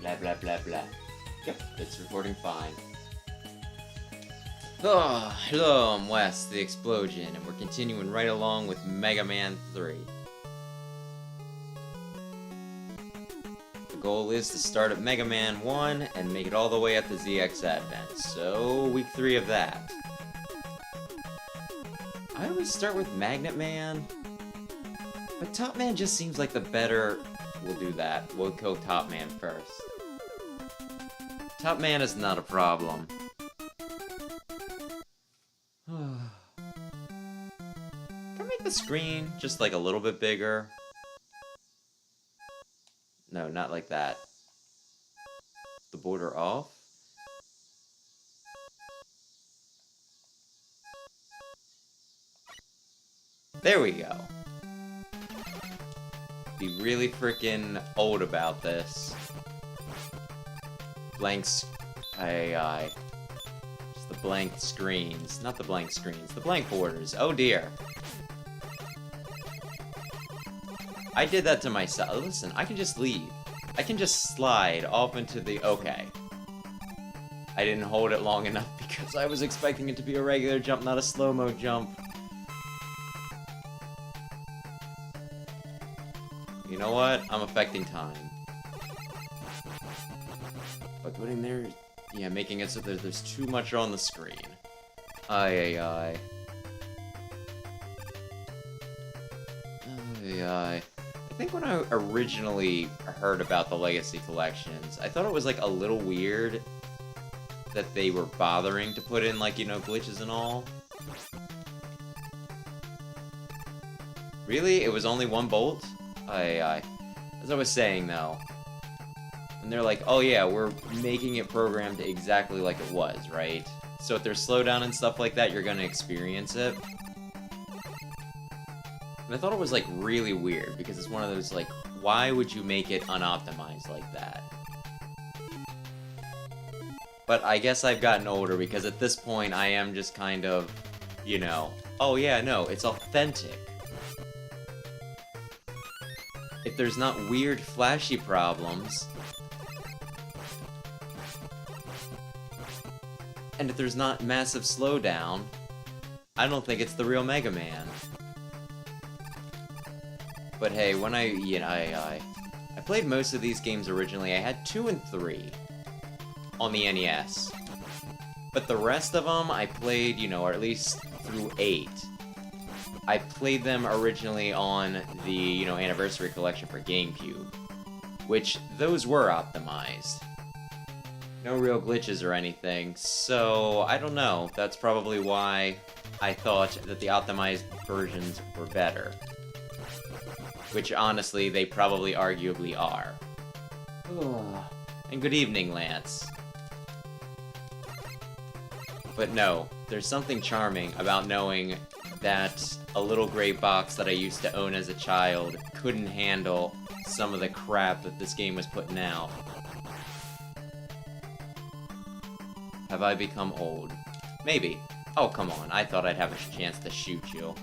Blah, blah, blah, blah. Yep, it's recording fine. Oh, hello, I'm Wes, the Explosion, and we're continuing right along with Mega Man 3. The goal is to start at Mega Man 1 and make it all the way up to ZX Advent, so week 3 of that. I always start with Magnet Man, but Top Man just seems like the better... We'll do that. We'll go Top Man first. Top Man is not a problem. Can I make the screen just like a little bit bigger? No, not like that. The border off? There we go. Be really freaking old about this. Blanks. Aye. Just the blank screens. Not the blank screens. The blank borders. Oh dear. I did that to myself. Listen, I can just leave. I can just slide off into the... Okay. I didn't hold it long enough because I was expecting it to be a regular jump, not a slow-mo jump. You know what? I'm affecting time. By putting there... Yeah, making it so that there's too much on the screen. Aye. I think when I originally heard about the Legacy Collections, I thought it was like a little weird that they were bothering to put in, like, you know, glitches and all. Really? It was only one bolt? Aye. As I was saying, though, and they're like, oh yeah, we're making it programmed exactly like it was, right? So if there's slowdown and stuff like that, you're gonna experience it. And I thought it was, like, really weird, because it's one of those, like, why would you make it unoptimized like that? But I guess I've gotten older, because at this point I am just kind of, you know, oh yeah, no, it's authentic. If there's not weird, flashy problems, and if there's not massive slowdown, I don't think it's the real Mega Man. But hey, when I played most of these games originally, I had 2 and 3 on the NES. But the rest of them, I played, you know, or at least through 8. I played them originally on the, you know, Anniversary Collection for GameCube, which those were optimized. No real glitches or anything, so I don't know. That's probably why I thought that the optimized versions were better. Which, honestly, they probably arguably are. And good evening, Lance. But no, there's something charming about knowing that a little gray box that I used to own as a child couldn't handle some of the crap that this game was putting out. Have I become old? Maybe. Oh, come on, I thought I'd have a chance to shoot you.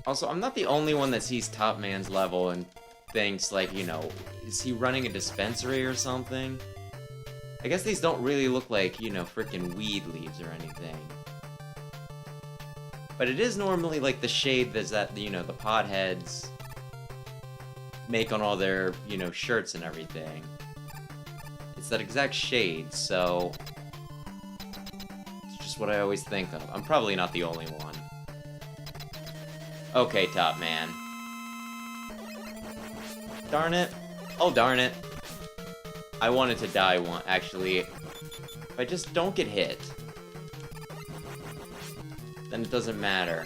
Also, I'm not the only one that sees Top Man's level and thinks, like, you know, is he running a dispensary or something? I guess these don't really look like, you know, frickin' weed leaves or anything. But it is normally, like, the shade that, you know, the potheads make on all their, you know, shirts and everything. It's that exact shade, so... It's just what I always think of. I'm probably not the only one. Okay, Top Man. Darn it. Oh, darn it. I wanted to die actually. If I just don't get hit, then it doesn't matter.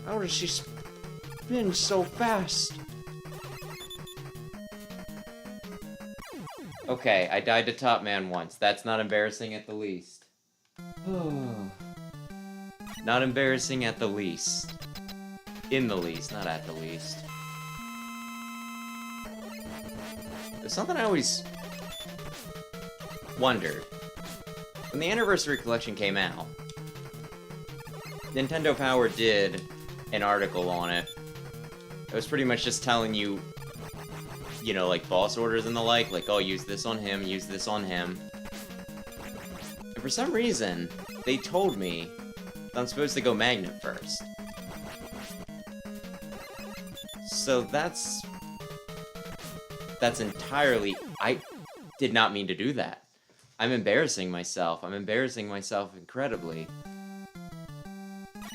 How does she spin so fast? Okay, I died to Top Man once. That's not embarrassing at the least. Not embarrassing at the least. In the least, not at the least. There's something I always wondered. When the Anniversary Collection came out, Nintendo Power did an article on it. It was pretty much just telling you, you know, like, boss orders and the like, oh, use this on him, use this on him. And for some reason, they told me that I'm supposed to go Magnet first. So that's entirely... I did not mean to do that. I'm embarrassing myself. I'm embarrassing myself incredibly.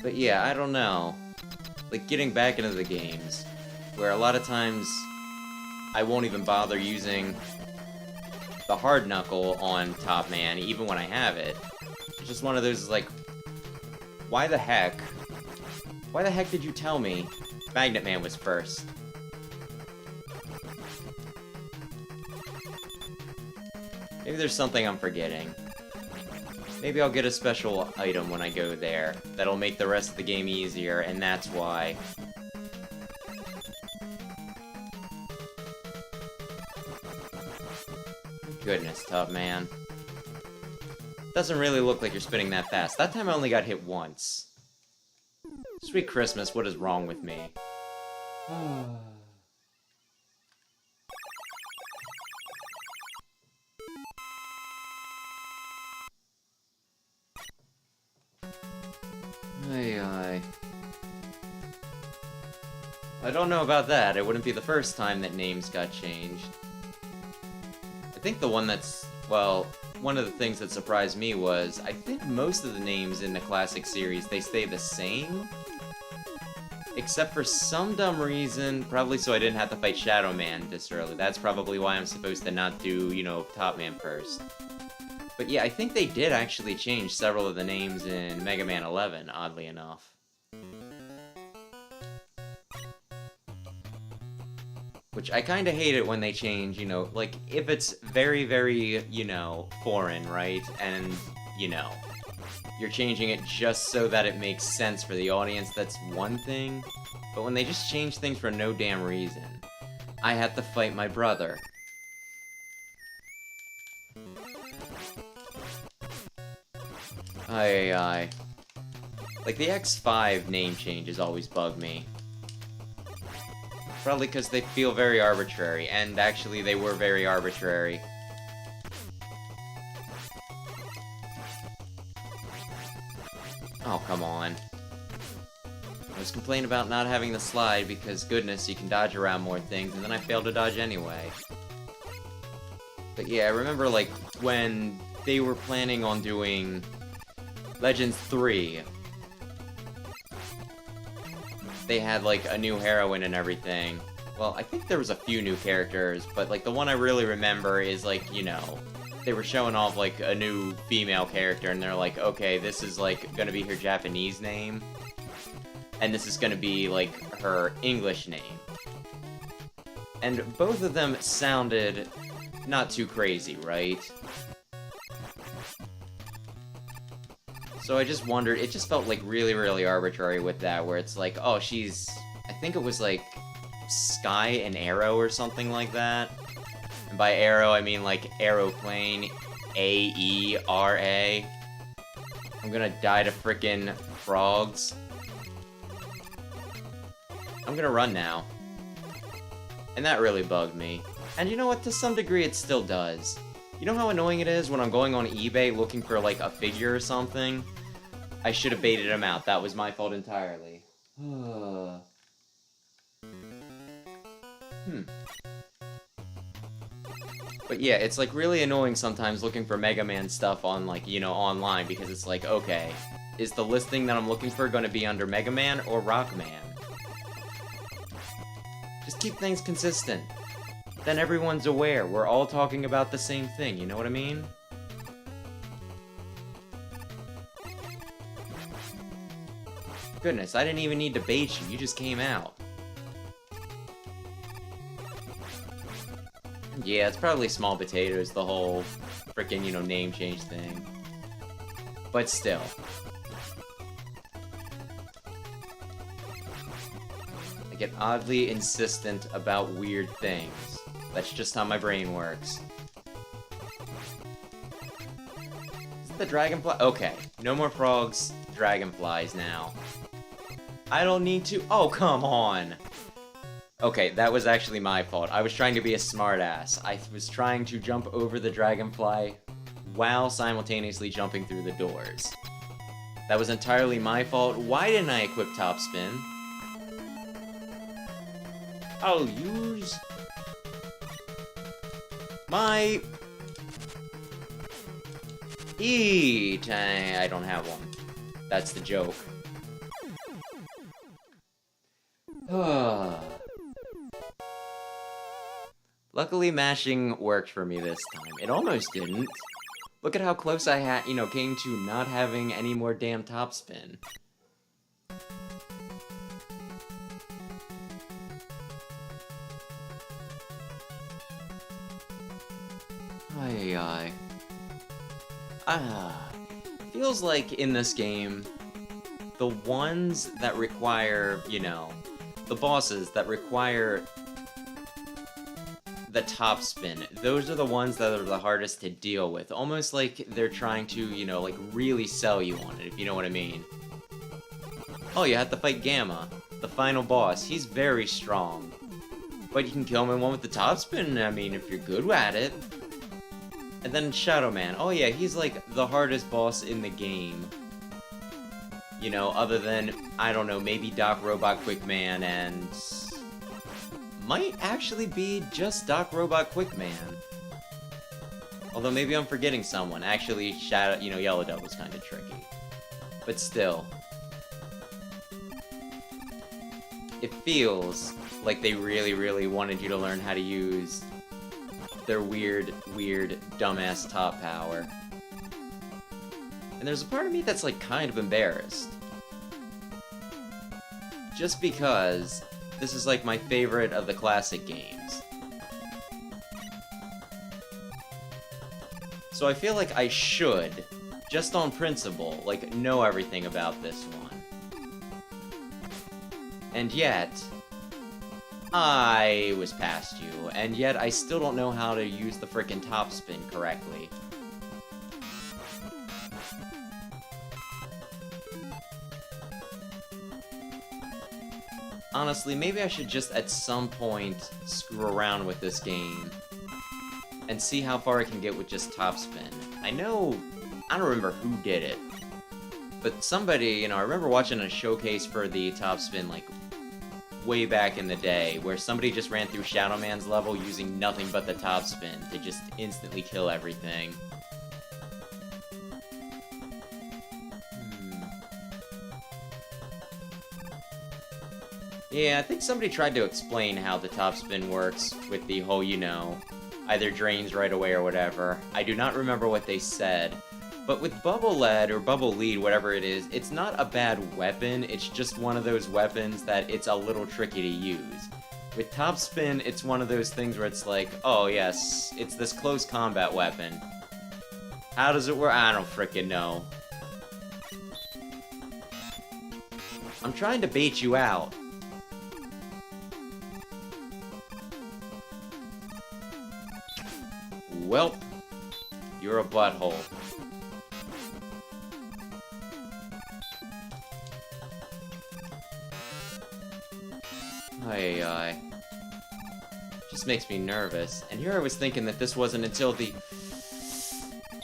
But yeah, I don't know. Like, getting back into the games, where a lot of times I won't even bother using the hard knuckle on Top Man, even when I have it. It's just one of those, like, why the heck? Why the heck did you tell me Magnet Man was first? Maybe there's something I'm forgetting. Maybe I'll get a special item when I go there that'll make the rest of the game easier, and that's why. Goodness, Top Man. Doesn't really look like you're spinning that fast. That time I only got hit once. Sweet Christmas, what is wrong with me? I don't know about that. It wouldn't be the first time that names got changed. I think the one that's, well, one of the things that surprised me was, I think most of the names in the classic series, they stay the same. Except for some dumb reason, probably so I didn't have to fight Shadow Man this early. That's probably why I'm supposed to not do, you know, Top Man first. But yeah, I think they did actually change several of the names in Mega Man 11, oddly enough. Which I kinda hate it when they change, you know, like, if it's very, very, you know, foreign, right? And, you know, you're changing it just so that it makes sense for the audience, that's one thing. But when they just change things for no damn reason, I had to fight my brother. Aye. Like, the X5 name changes always bug me. Probably because they feel very arbitrary, and actually they were very arbitrary. Oh, come on. I was complaining about not having the slide because, goodness, you can dodge around more things, and then I failed to dodge anyway. But yeah, I remember, like, when they were planning on doing Legends 3, they had, like, a new heroine and everything. Well, I think there was a few new characters, but, like, the one I really remember is, like, you know, they were showing off, like, a new female character, and they're like, okay, this is, like, gonna be her Japanese name, and this is gonna be, like, her English name. And both of them sounded not too crazy, right? So I just wondered, it just felt like really, really arbitrary with that, where it's like, oh, she's, I think it was like Sky and Arrow or something like that. And by Arrow, I mean like aeroplane, A-E-R-A. I'm gonna die to frickin' frogs. I'm gonna run now. And that really bugged me. And you know what, to some degree it still does. You know how annoying it is when I'm going on eBay looking for, like, a figure or something? I should have baited him out. That was my fault entirely. But yeah, it's, like, really annoying sometimes looking for Mega Man stuff on, like, you know, online, because it's like, okay, is the listing that I'm looking for going to be under Mega Man or Rockman? Just keep things consistent. Then everyone's aware. We're all talking about the same thing, you know what I mean? Goodness, I didn't even need to bait you, you just came out. Yeah, it's probably small potatoes, the whole frickin', you know, name change thing. But still. I get oddly insistent about weird things. That's just how my brain works. Is it the dragonfly? Okay, no more frogs. dragonflies now. I don't need to- oh, come on! Okay, that was actually my fault. I was trying to be a smartass. I was trying to jump over the dragonfly while simultaneously jumping through the doors. That was entirely my fault. Why didn't I equip Top Spin? I'll use my eat. I don't have one. That's the joke. Luckily, mashing worked for me this time. It almost didn't. Look at how close I had, came to not having any more damn top spin. Aye. Feels like in this game, the ones that require, the bosses that require the top spin, those are the ones that are the hardest to deal with. Almost like they're trying to, like really sell you on it, if you know what I mean. Oh, you have to fight Gamma, the final boss. He's very strong. But you can kill him in one with the top spin, I mean, if you're good at it. And then Shadow Man. Oh yeah, he's like the hardest boss in the game. Other than, I don't know, maybe Doc Robot Quickman and... might actually be just Doc Robot Quickman. Although maybe I'm forgetting someone. Actually, Yellow Devil's kind of tricky. But still. It feels like they really, really wanted you to learn how to use their weird, dumbass top power. And there's a part of me that's like kind of embarrassed. Just because this is like my favorite of the classic games. So I feel like I should, just on principle, like know everything about this one. And yet, I was past you, and yet I still don't know how to use the frickin' top spin correctly. Honestly, maybe I should just at some point screw around with this game and see how far I can get with just top spin. I don't remember who did it, but somebody, I remember watching a showcase for the top spin like way back in the day, where somebody just ran through Shadow Man's level using nothing but the top spin to just instantly kill everything. Yeah, I think somebody tried to explain how the top spin works with the whole, either drains right away or whatever. I do not remember what they said. But with Bubble Lead, or Bubble Lead, whatever it is, it's not a bad weapon, it's just one of those weapons that it's a little tricky to use. With Top Spin, it's one of those things where it's like, oh yes, it's this close combat weapon. How does it work? I don't frickin' know. I'm trying to bait you out. Welp, you're a butthole. Aye. Just makes me nervous. And here I was thinking that this wasn't until the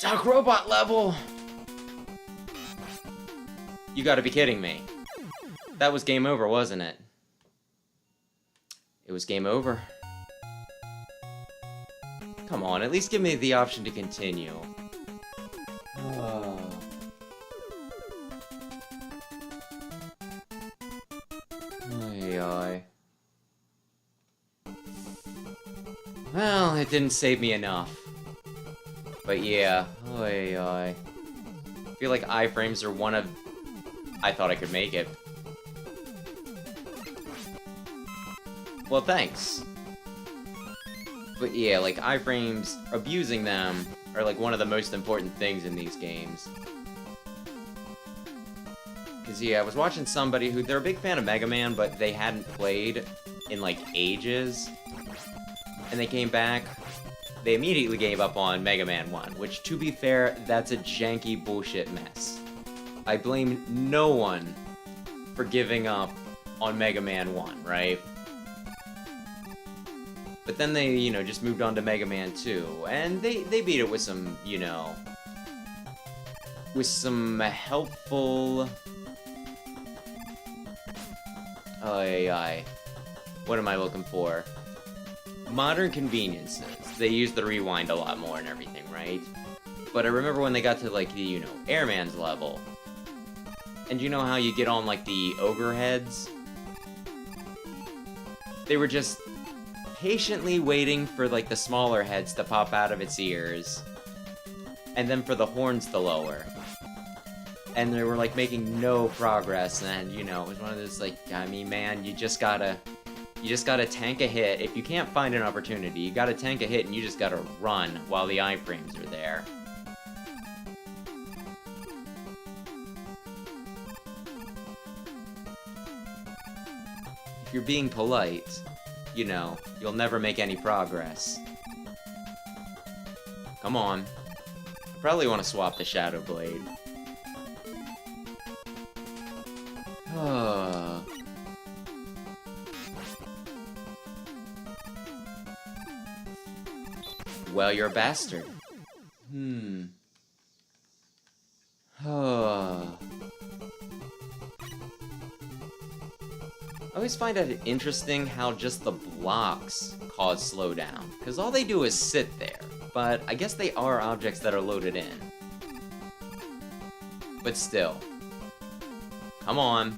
Doc Robot level! You gotta be kidding me. That was game over, wasn't it? It was game over. Come on, at least give me the option to continue. Aye. Well, it didn't save me enough. But yeah, I feel like iframes are one of... I thought I could make it. Well, thanks. But yeah, like, iframes, abusing them are like one of the most important things in these games. Because yeah, I was watching somebody who, they're a big fan of Mega Man, but they hadn't played in like ages. And they came back, they immediately gave up on Mega Man 1, which, to be fair, that's a janky bullshit mess. I blame no one for giving up on Mega Man 1, right? But then they, you know, just moved on to Mega Man 2, and they beat it with some, you know, with some helpful... What am I looking for? Modern conveniences. They use the rewind a lot more and everything, right? But I remember when they got to, like, the, you know, Airman's level. And you know how you get on, like, the ogre heads? They were just patiently waiting for, like, the smaller heads to pop out of its ears. And then for the horns to lower. And they were, like, making no progress, and, you know, it was one of those, like, I mean, man, you just gotta tank a hit. If you can't find an opportunity, you gotta tank a hit, and you just gotta run while the iframes are there. If you're being polite, you know, you'll never make any progress. Come on. I probably want to swap the Shadow Blade. Well, you're a bastard. I always find it interesting how just the blocks cause slowdown, because all they do is sit there, but I guess they are objects that are loaded in. But still. Come on.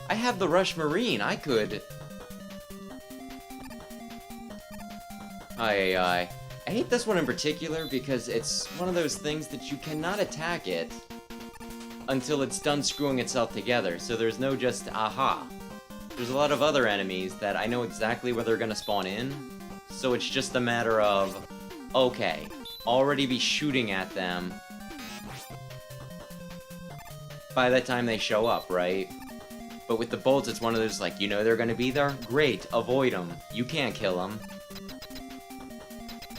I have the Rush Marine, I could... I hate this one in particular because it's one of those things that you cannot attack it until it's done screwing itself together, so there's no just aha. There's a lot of other enemies that I know exactly where they're gonna spawn in, so it's just a matter of, okay, already be shooting at them by the time they show up, right? But with the bolts, it's one of those, like, you know they're gonna be there? Great, avoid them. You can't kill them.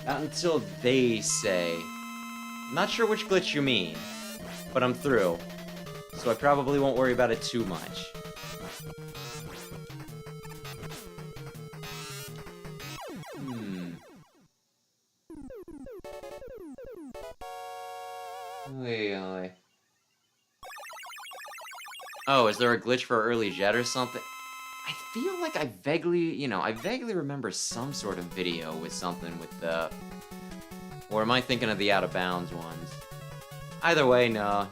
Not until they say. Not sure which glitch you mean, but I'm through. So I probably won't worry about it too much. Oh, is there a glitch for early jet or something? I feel like I vaguely remember some sort of video with something with the... Or am I thinking of the Out of Bounds ones? Either way, no.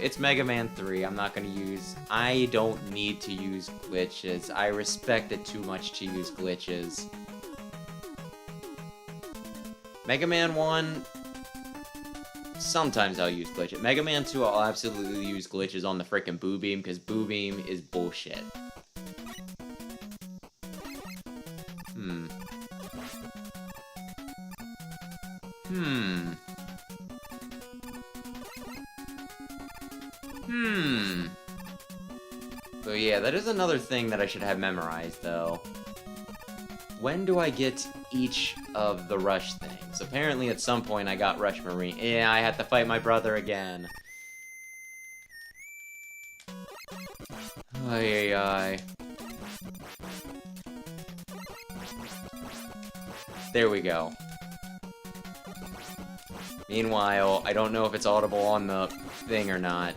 It's Mega Man 3. I'm not gonna use... I don't need to use glitches. I respect it too much to use glitches. Mega Man 1... Sometimes I'll use glitches. Mega Man 2, I'll absolutely use glitches on the frickin' Boo Beam, because Boo Beam is bullshit. So yeah, that is another thing that I should have memorized, though. When do I get each of the Rush things? Apparently at some point I got Rush Marine. Yeah, I had to fight my brother again. Ay. There we go. Meanwhile, I don't know if it's audible on the thing or not.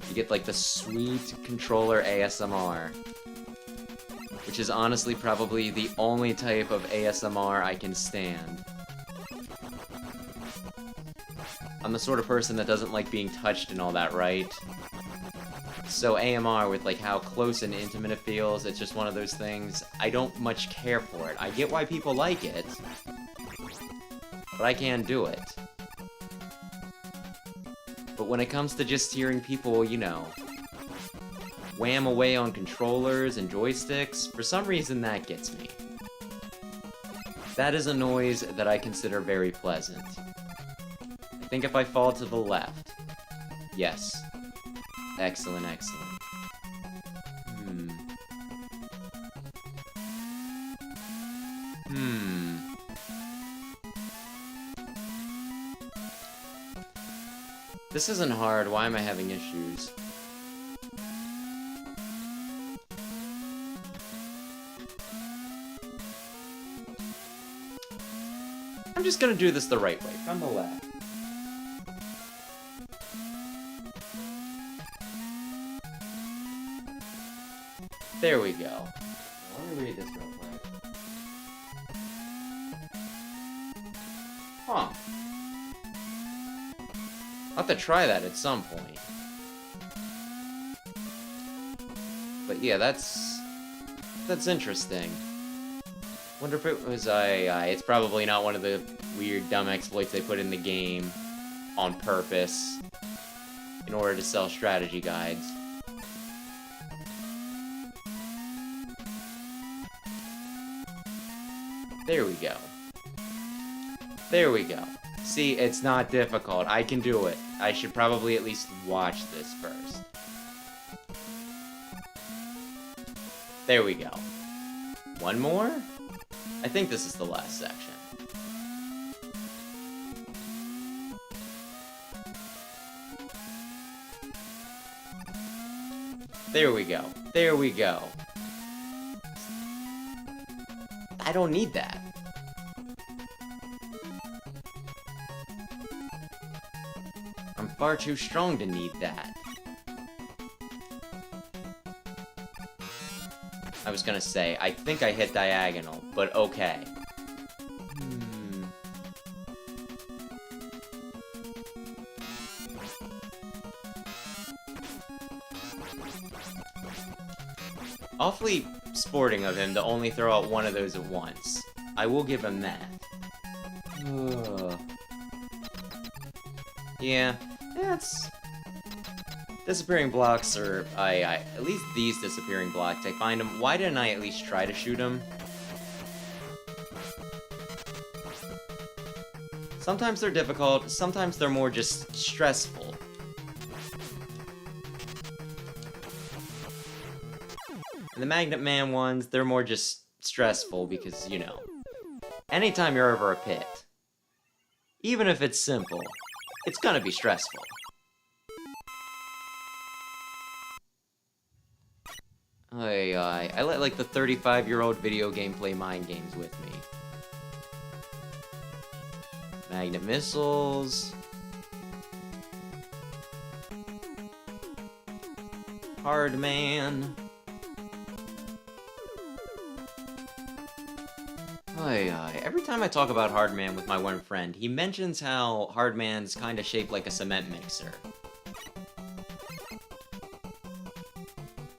You get, like, the sweet controller ASMR. Which is honestly probably the only type of ASMR I can stand. I'm the sort of person that doesn't like being touched and all that, right? So AMR, with like how close and intimate it feels, it's just one of those things, I don't much care for it. I get why people like it, but I can't do it. But when it comes to just hearing people, you know, wham away on controllers and joysticks, for some reason that gets me. That is a noise that I consider very pleasant. I think if I fall to the left. Yes. Excellent. This isn't hard. Why am I having issues? I'm just gonna do this the right way, from the left. There we go. Let me read this real quick. Huh. I'll have to try that at some point. But yeah, that's interesting. Wonder if it was it's probably not one of the weird dumb exploits they put in the game on purpose in order to sell strategy guides. There we go. There we go. See, it's not difficult. I can do it. I should probably at least watch this first. There we go. One more? I think this is the last section. There we go. There we go. I don't need that. I'm far too strong to need that. I was gonna say, I think I hit diagonal, but okay. Awfully sporting of him to only throw out one of those at once. I will give him that. Yeah, it's... Disappearing blocks are... at least these disappearing blocks, I find them... Why didn't I at least try to shoot them? Sometimes they're difficult, sometimes they're more just stressful. And the Magnet Man ones, they're more just stressful because, you know, anytime you're over a pit, even if it's simple, it's gonna be stressful. I let, like, the 35-year-old video game play mind games with me. Magnet missiles. Hard Man. Every time I talk about Hard Man with my one friend, he mentions how Hard Man's kinda shaped like a cement mixer.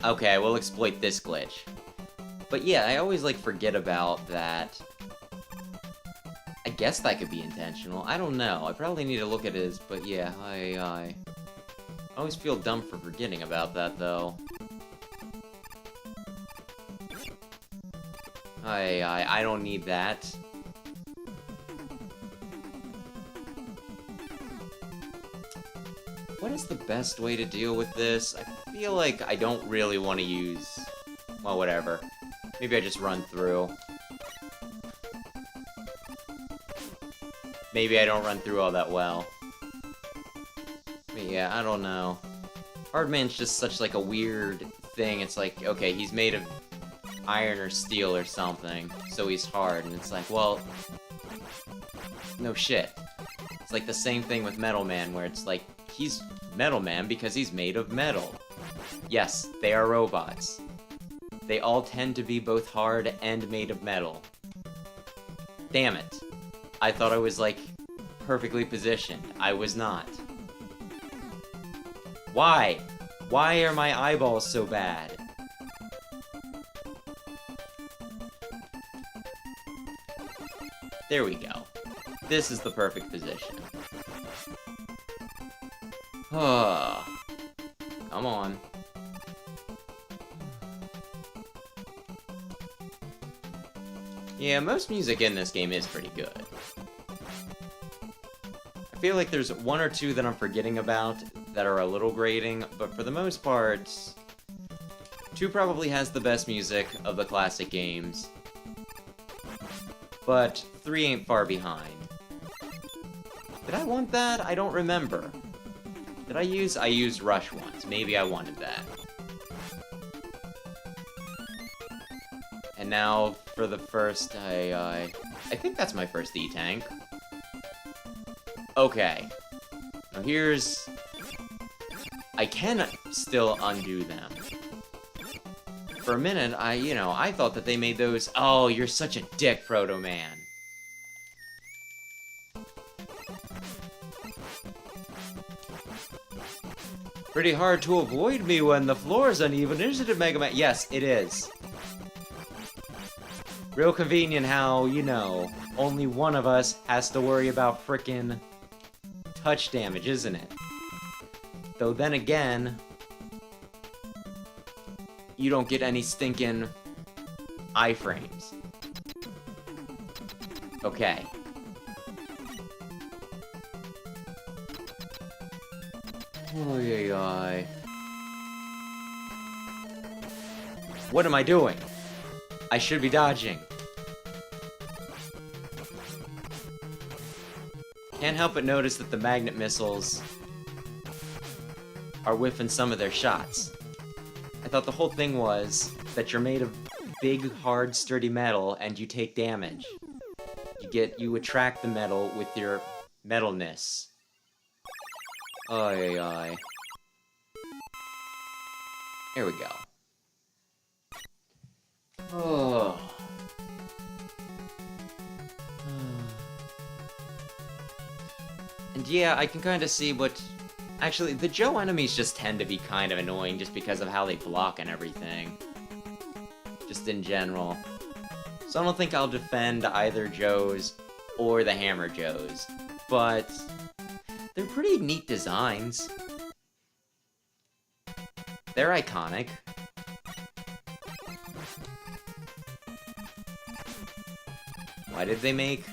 Okay, I will exploit this glitch. But yeah, I always, like, forget about that. I guess that could be intentional. I don't know. I probably need to look at his, but yeah, I always feel dumb for forgetting about that, though. I don't need that. What is the best way to deal with this? I feel like I don't really want to use... Well, whatever. Maybe I just run through. Maybe I don't run through all that well. But yeah, I don't know. Hard Man's just such, like, a weird thing. It's like, okay, he's made of iron or steel or something, so he's hard, and it's like, well... No shit. It's like the same thing with Metal Man, where it's like, he's Metal Man because he's made of metal. Yes, they are robots. They all tend to be both hard and made of metal. Damn it. I thought I was, like, perfectly positioned. I was not. Why? Why are my eyeballs so bad? There we go. This is the perfect position. Come on. Yeah, most music in this game is pretty good. I feel like there's one or two that I'm forgetting about that are a little grating, but for the most part, 2 probably has the best music of the classic games. but 3 ain't far behind. Did I want that? I don't remember. Did I used Rush once. Maybe I wanted that. And now, for the first, I think that's my first E-Tank. Okay. Now here's... I can still undo them. For a minute, I thought that they made those... Oh, you're such a dick, Proto Man. Pretty hard to avoid me when the floor's uneven, isn't it, Mega Man? Yes, it is. Real convenient how, only one of us has to worry about frickin' touch damage, isn't it? Though then again, you don't get any stinking iframes. Okay. Oh, yeah. What am I doing? I should be dodging. Can't help but notice that the magnet missiles are whiffing some of their shots. I thought the whole thing was that you're made of big, hard, sturdy metal and you take damage. You attract the metal with your metalness. Ay. Here we go. Oh. And yeah, I can kind of see what... Actually, the Joe enemies just tend to be kind of annoying just because of how they block and everything. Just in general. So I don't think I'll defend either Joes or the Hammer Joes. But they're pretty neat designs. They're iconic. Why did they make...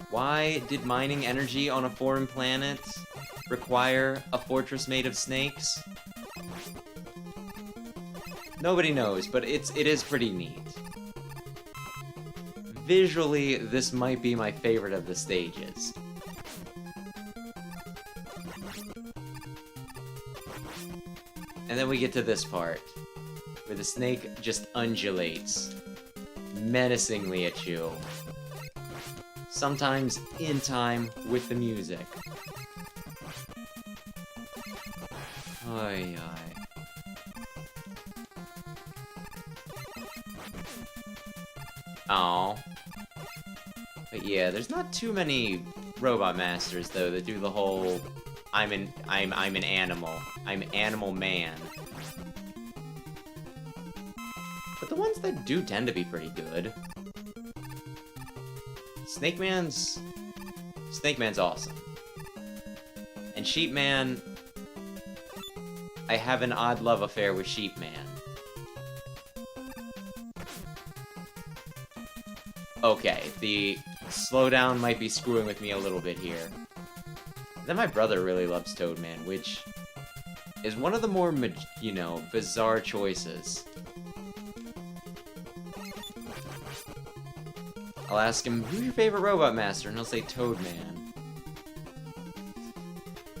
Why did mining energy on a foreign planet require a fortress made of snakes? Nobody knows, but it is pretty neat. Visually, this might be my favorite of the stages. And then we get to this part, where the snake just undulates menacingly at you. Sometimes in time with the music. Ay. Aw. But yeah, there's not too many Robot Masters though that do the whole I'm an animal. I'm Animal Man. But the ones that do tend to be pretty good. Snake Man's awesome. And Sheep Man, I have an odd love affair with Sheep Man. Okay, the slowdown might be screwing with me a little bit here. Then my brother really loves Toadman, which is one of the more, bizarre choices. I'll ask him, who's your favorite Robot Master? And he'll say Toadman.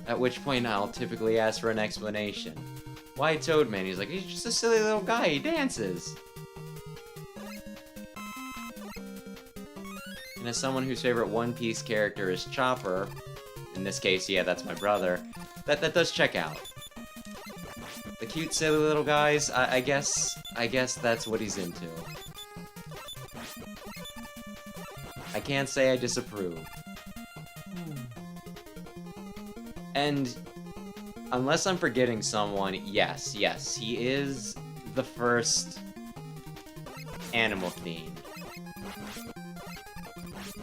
At which point I'll typically ask for an explanation. Why Toadman? He's like, he's just a silly little guy, he dances. And as someone whose favorite One Piece character is Chopper, in this case, yeah, that's my brother, that does check out. The cute, silly little guys, I guess that's what he's into. I can't say I disapprove. And unless I'm forgetting someone, yes, he is the first animal theme.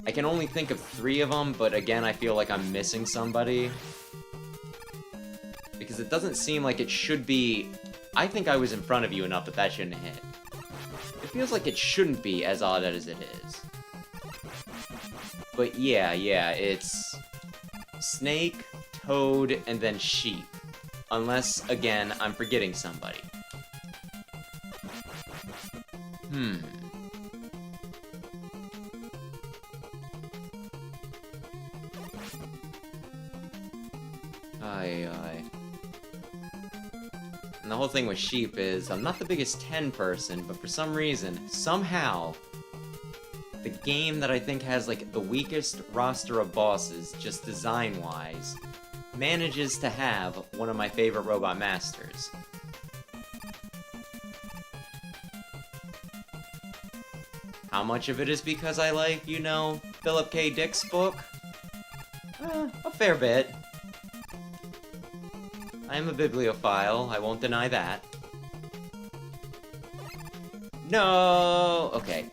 I can only think of 3 of them, but again, I feel like I'm missing somebody. Because it doesn't seem like it should be... I think I was in front of you enough that shouldn't hit. It feels like it shouldn't be as odd as it is. But yeah, it's Snake, Toad, and then Sheep. Unless, again, I'm forgetting somebody. Aye, aye. And the whole thing with Sheep is, I'm not the biggest 10 person, but for some reason, somehow, the game that I think has, like, the weakest roster of bosses, just design-wise, manages to have one of my favorite Robot Masters. How much of it is because I like, you know, Philip K. Dick's book? A fair bit. I am a bibliophile, I won't deny that. No! Okay.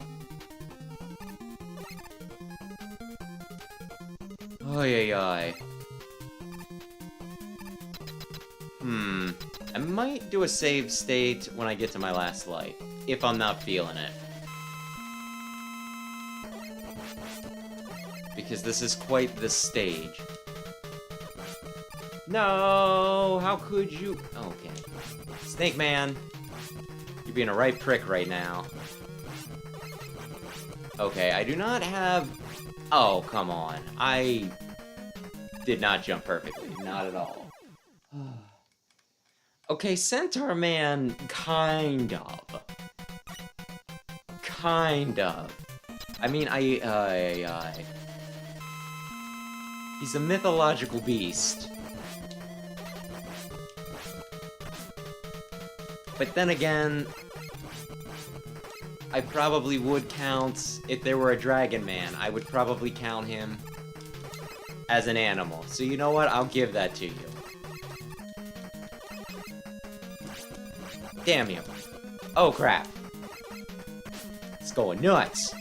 Oy, oy, oy. I might do a save state when I get to my last life, if I'm not feeling it. Because this is quite the stage. No! How could you? Okay. Snake Man! You're being a right prick right now. Okay, I do not have... Oh, come on. I did not jump perfectly. Not at all. Okay, Centaur Man, kind of. Kind of. I mean, he's a mythological beast. But then again, I probably would count, if there were a Dragon Man, I would probably count him as an animal. So you know what? I'll give that to you. Damn you. Oh, crap. It's going nuts.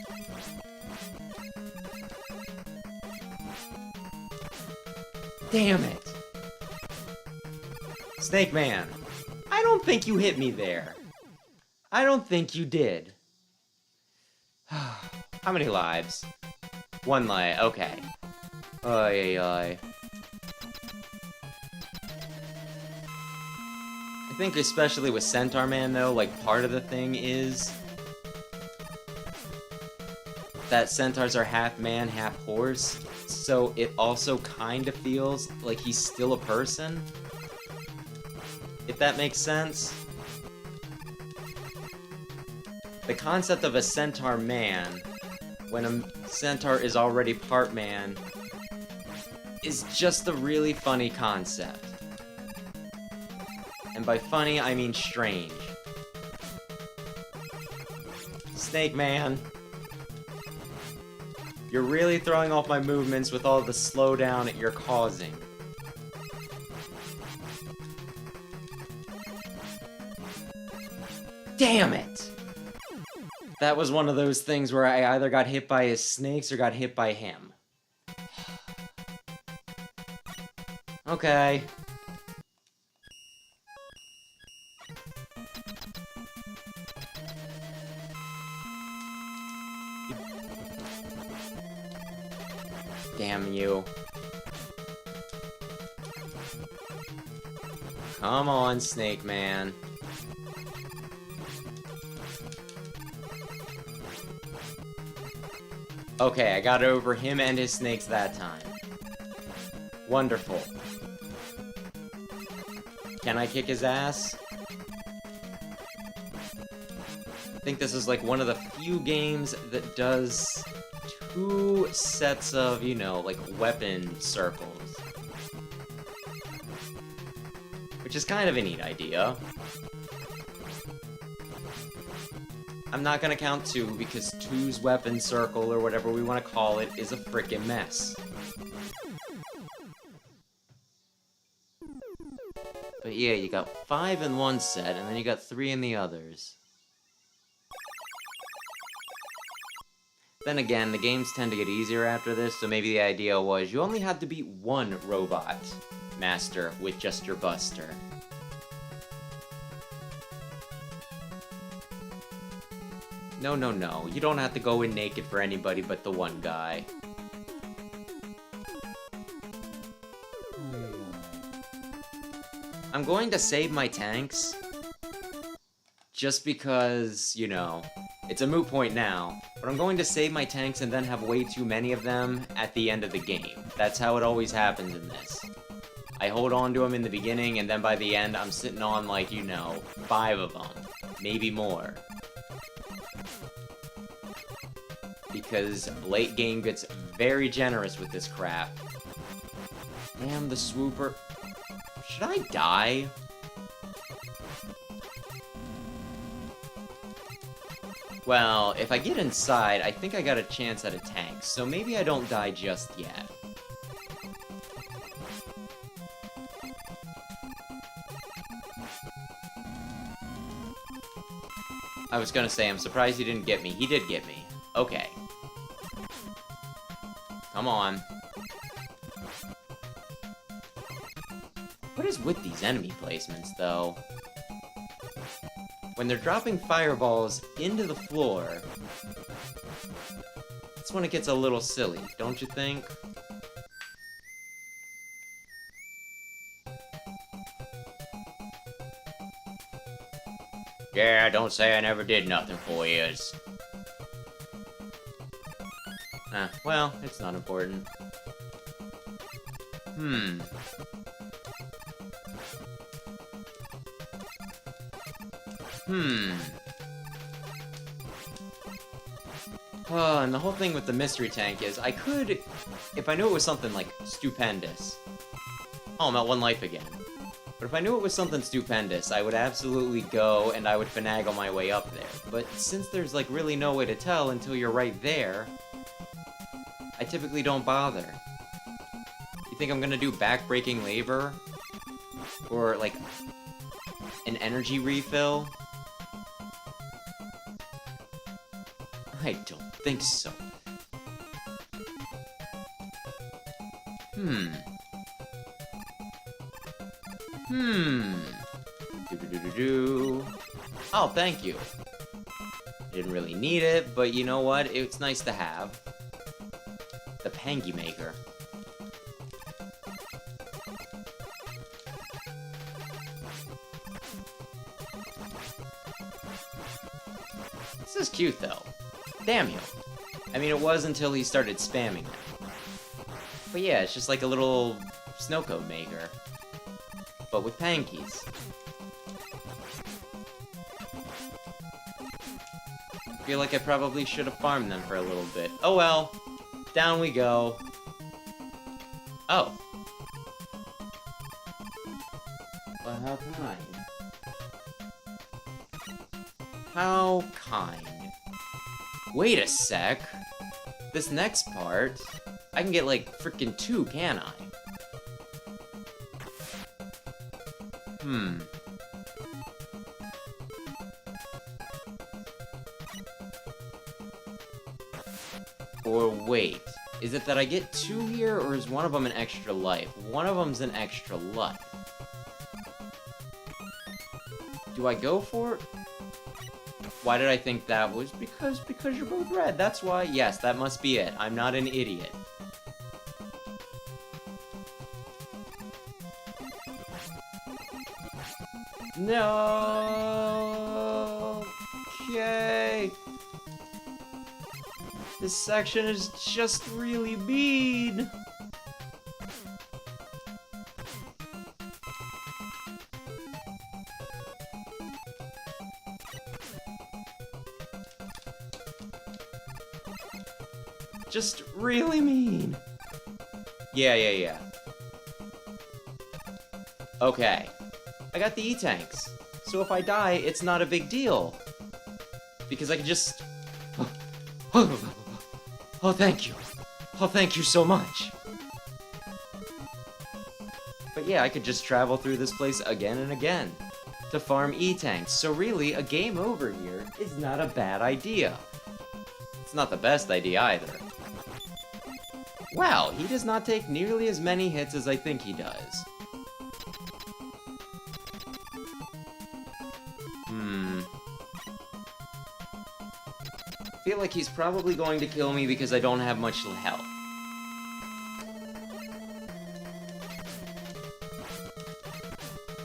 Damn it. Snake Man. I don't think you hit me there. I don't think you did. How many lives? 1 life. Okay. Oy, oy, oy. I think especially with Centaur Man, though, like, part of the thing is that centaurs are half man, half horse, so it also kind of feels like he's still a person, if that makes sense. The concept of a centaur man, when a centaur is already part man, is just a really funny concept. And by funny, I mean strange. Snake Man. You're really throwing off my movements with all the slowdown that you're causing. Damn it! That was one of those things where I either got hit by his snakes or got hit by him. Okay. Damn you. Come on, Snake Man. Okay, I got over him and his snakes that time. Wonderful. Can I kick his ass? I think this is like one of the few games that does 2 sets of, you know, like, weapon circles. Which is kind of a neat idea. I'm not gonna count 2 because 2's weapon circle, or whatever we want to call it, is a frickin' mess. But yeah, you got 5 in one set, and then you got 3 in the others. Then again, the games tend to get easier after this, so maybe the idea was you only had to beat 1 robot master with just your buster. No, no, no. You don't have to go in naked for anybody but the one guy. I'm going to save my tanks. Just because, you know, it's a moot point now. But I'm going to save my tanks and then have way too many of them at the end of the game. That's how it always happens in this. I hold on to them in the beginning, and then by the end, I'm sitting on, like, you know, 5 of them. Maybe more. Because late game gets very generous with this crap. Damn, the swooper. Should I die? Well, if I get inside, I think I got a chance at a tank, so maybe I don't die just yet. I was gonna say, I'm surprised he didn't get me. He did get me. Okay. Come on. What is with these enemy placements, though? When they're dropping fireballs into the floor, that's when it gets a little silly, don't you think? Yeah, don't say I never did nothing for yous. Well, it's not important. And the whole thing with the mystery tank is, I could, if I knew it was something like stupendous. Oh, I'm at 1 life again. But if I knew it was something stupendous, I would absolutely go and I would finagle my way up there. But since there's like really no way to tell until you're right there, I typically don't bother. You think I'm gonna do back-breaking labor? Or like an energy refill? I don't think so. Oh, thank you. Didn't really need it, but you know what? It's nice to have. The Pangy Maker. This is cute, though. Damn you. I mean, it was until he started spamming it. But yeah, it's just like a little snow cone maker. But with pankies. I feel like I probably should have farmed them for a little bit. Oh well. Down we go. Oh. Well, how kind. How kind. Wait a sec. This next part, I can get like frickin' 2, can I? Or wait, is it that I get 2 here, or is one of them an extra life? One of them's an extra life. Do I go for it? Why did I think that was? Because you're both red, that's why. Yes, that must be it. I'm not an idiot. No. Okay. This section is just really mean. Just really mean. Yeah. Okay. I got the E-tanks. So if I die, it's not a big deal. Because I can just... Oh, thank you. Oh, thank you so much. But yeah, I could just travel through this place again and again to farm E-tanks. So really, a game over here is not a bad idea. It's not the best idea either. Wow, he does not take nearly as many hits as I think he does. I feel like he's probably going to kill me because I don't have much health.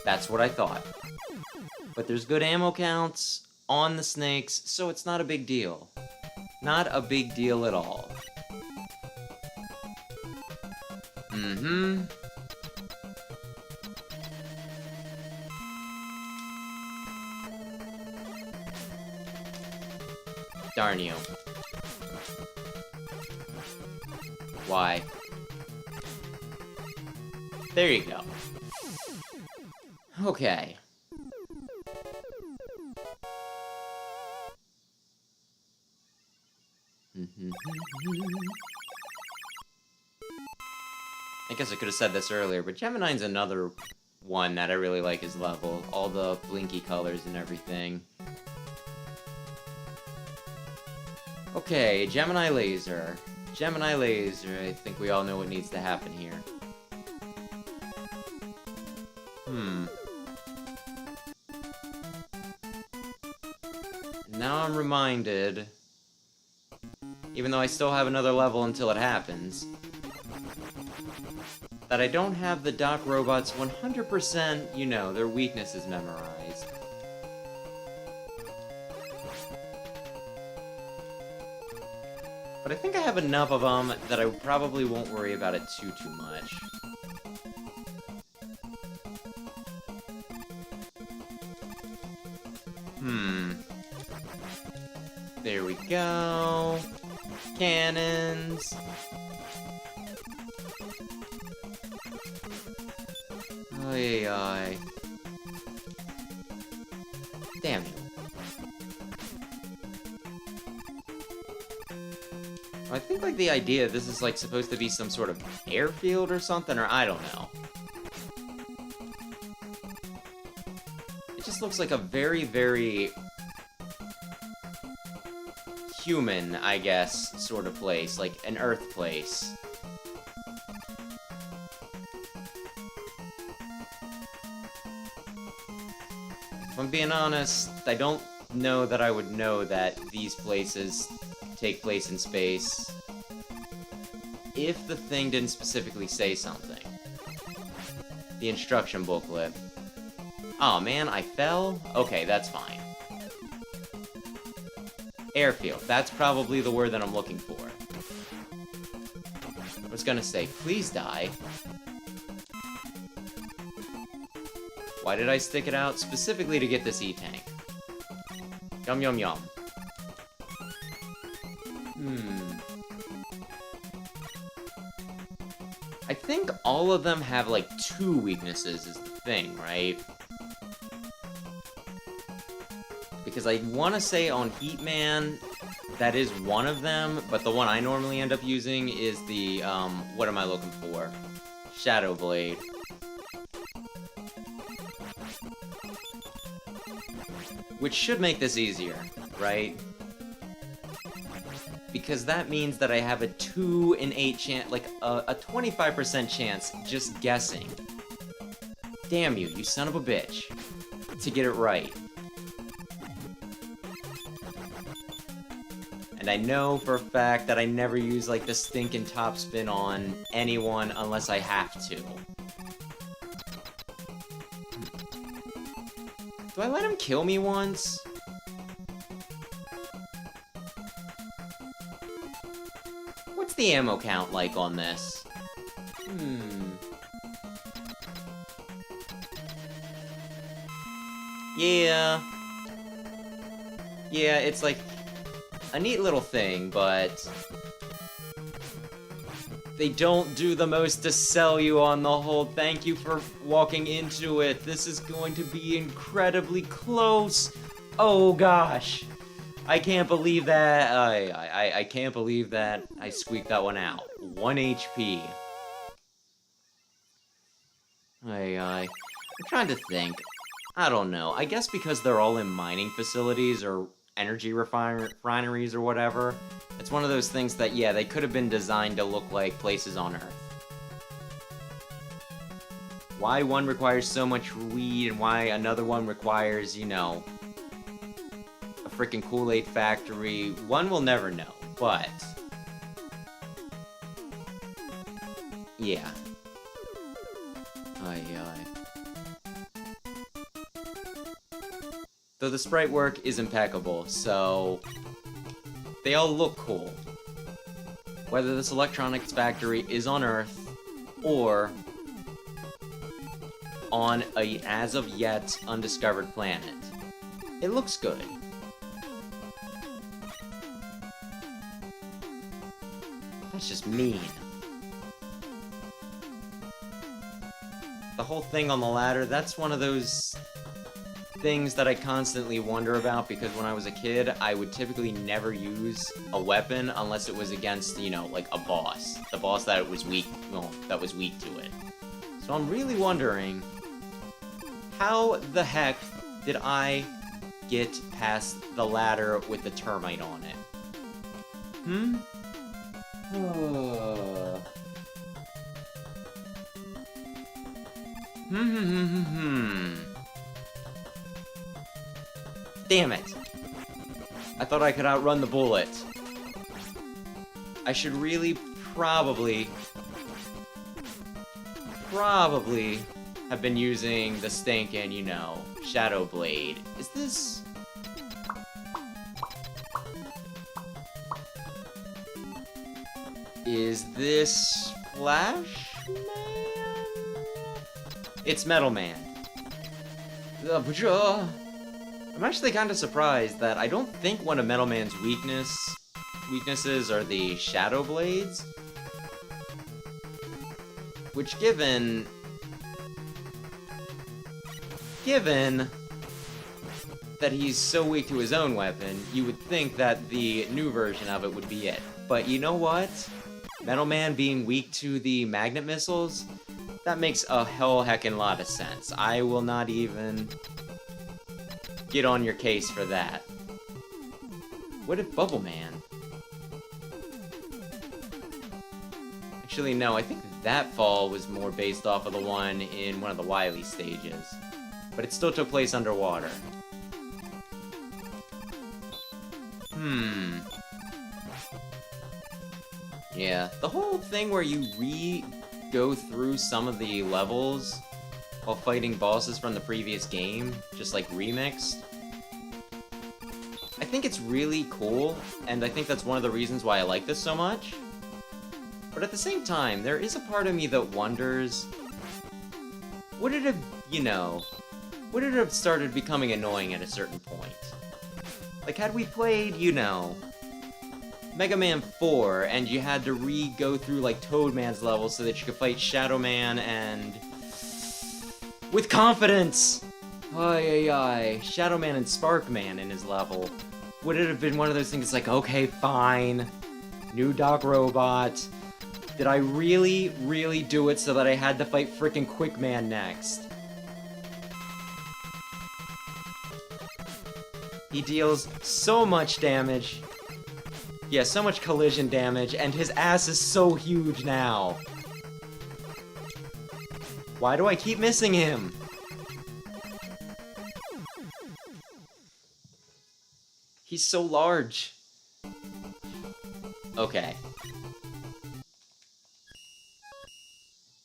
That's what I thought. But there's good ammo counts on the snakes, so it's not a big deal. Not a big deal at all. darn you. Why? There you go. Okay. I guess I could have said this earlier, but Geminine's another one that I really like his level. All the blinky colors and everything. Okay, Gemini Laser. Gemini Laser, I think we all know what needs to happen here. Now I'm reminded, even though I still have another level until it happens, that I don't have the Doc Robots 100%, you know, their weaknesses memorized. But I think I have enough of them that I probably won't worry about it too much. There we go. Cannons. Ay. Damn you. I think, like, the idea this is, like, supposed to be some sort of airfield or something, or I don't know. It just looks like a very, very human, I guess, sort of place, like an Earth place. If I'm being honest, I don't know that I would know that these places take place in space if the thing didn't specifically say something. The instruction booklet. Oh man, I fell? Okay, that's fine. Airfield. That's probably the word that I'm looking for. I was gonna say, please die. Why did I stick it out? Specifically to get this E-Tank. Yum yum yum. I think all of them have, like, 2 weaknesses is the thing, right? Because I want to say on Heatman, that is one of them, but the one I normally end up using is the, what am I looking for? Shadow Blade. Which should make this easier, right? Because that means that I have a 2 in 8 chance, like a 25% chance just guessing. Damn you, you son of a bitch. To get it right. And I know for a fact that I never use, like, the stinking topspin on anyone unless I have to. Do I let him kill me once? What's the ammo count like on this? Yeah. Yeah, it's like a neat little thing, but they don't do the most to sell you on the whole thank you for walking into it. This is going to be incredibly close. Oh gosh. I can't believe that. I can't believe that I squeaked that one out. 1 HP. I'm trying to think. I don't know. I guess because they're all in mining facilities or energy refineries or whatever. It's one of those things that, yeah, they could have been designed to look like places on Earth. Why one requires so much weed and why another one requires, you know, a freaking Kool-Aid factory, one will never know, but yeah. Though the sprite work is impeccable, so they all look cool. Whether this electronics factory is on Earth or on a as of yet undiscovered planet, it looks good. That's just mean. The whole thing on the ladder, that's one of those things that I constantly wonder about, because when I was a kid, I would typically never use a weapon unless it was against, you know, like a boss. The boss that was weak, well, that was weak to it. So I'm really wondering, how the heck did I get past the ladder with the termite on it? Damn it! I thought I could outrun the bullet. I should really probably have been using the stinkin', you know, Shadow Blade. Is this... Is this Flash Man? It's Metal Man. I'm actually kind of surprised that I don't think one of Metal Man's weaknesses are the Shadow Blades. Which, given that he's so weak to his own weapon, you would think that the new version of it would be it. But you know what? Metal Man being weak to the magnet missiles, that makes a heckin' lot of sense. I will not even get on your case for that. What if Bubble Man? Actually, no, I think that fall was more based off of the one in one of the Wily stages. But it still took place underwater. Yeah, the whole thing where you go through some of the levels while fighting bosses from the previous game, just like remixed. I think it's really cool, and I think that's one of the reasons why I like this so much. But at the same time, there is a part of me that wonders, would it have started becoming annoying at a certain point? Like, had we played, you know, Mega Man 4, and you had to go through, like, Toadman's level so that you could fight Shadow Man and... with confidence! Shadow Man and Spark Man in his level. Would it have been one of those things like, okay, fine, new Doc Robot. Did I really, really do it so that I had to fight frickin' Quick Man next? He deals so much damage. Yeah, so much collision damage, and his ass is so huge now. Why do I keep missing him? He's so large. Okay.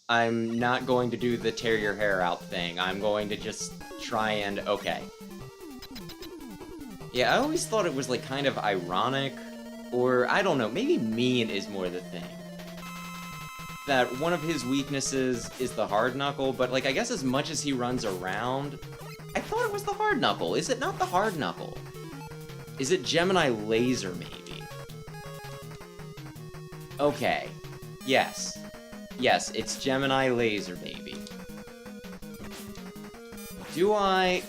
I'm not going to do the tear your hair out thing. I'm going to just try and... okay. Yeah, I always thought it was, like, kind of ironic, or, I don't know, maybe mean is more the thing. That one of his weaknesses is the hard knuckle, but, like, I guess as much as he runs around, I thought it was the hard knuckle. Is it not the hard knuckle? Is it Gemini Laser, maybe? Okay. Yes. Yes, it's Gemini Laser, baby. Do I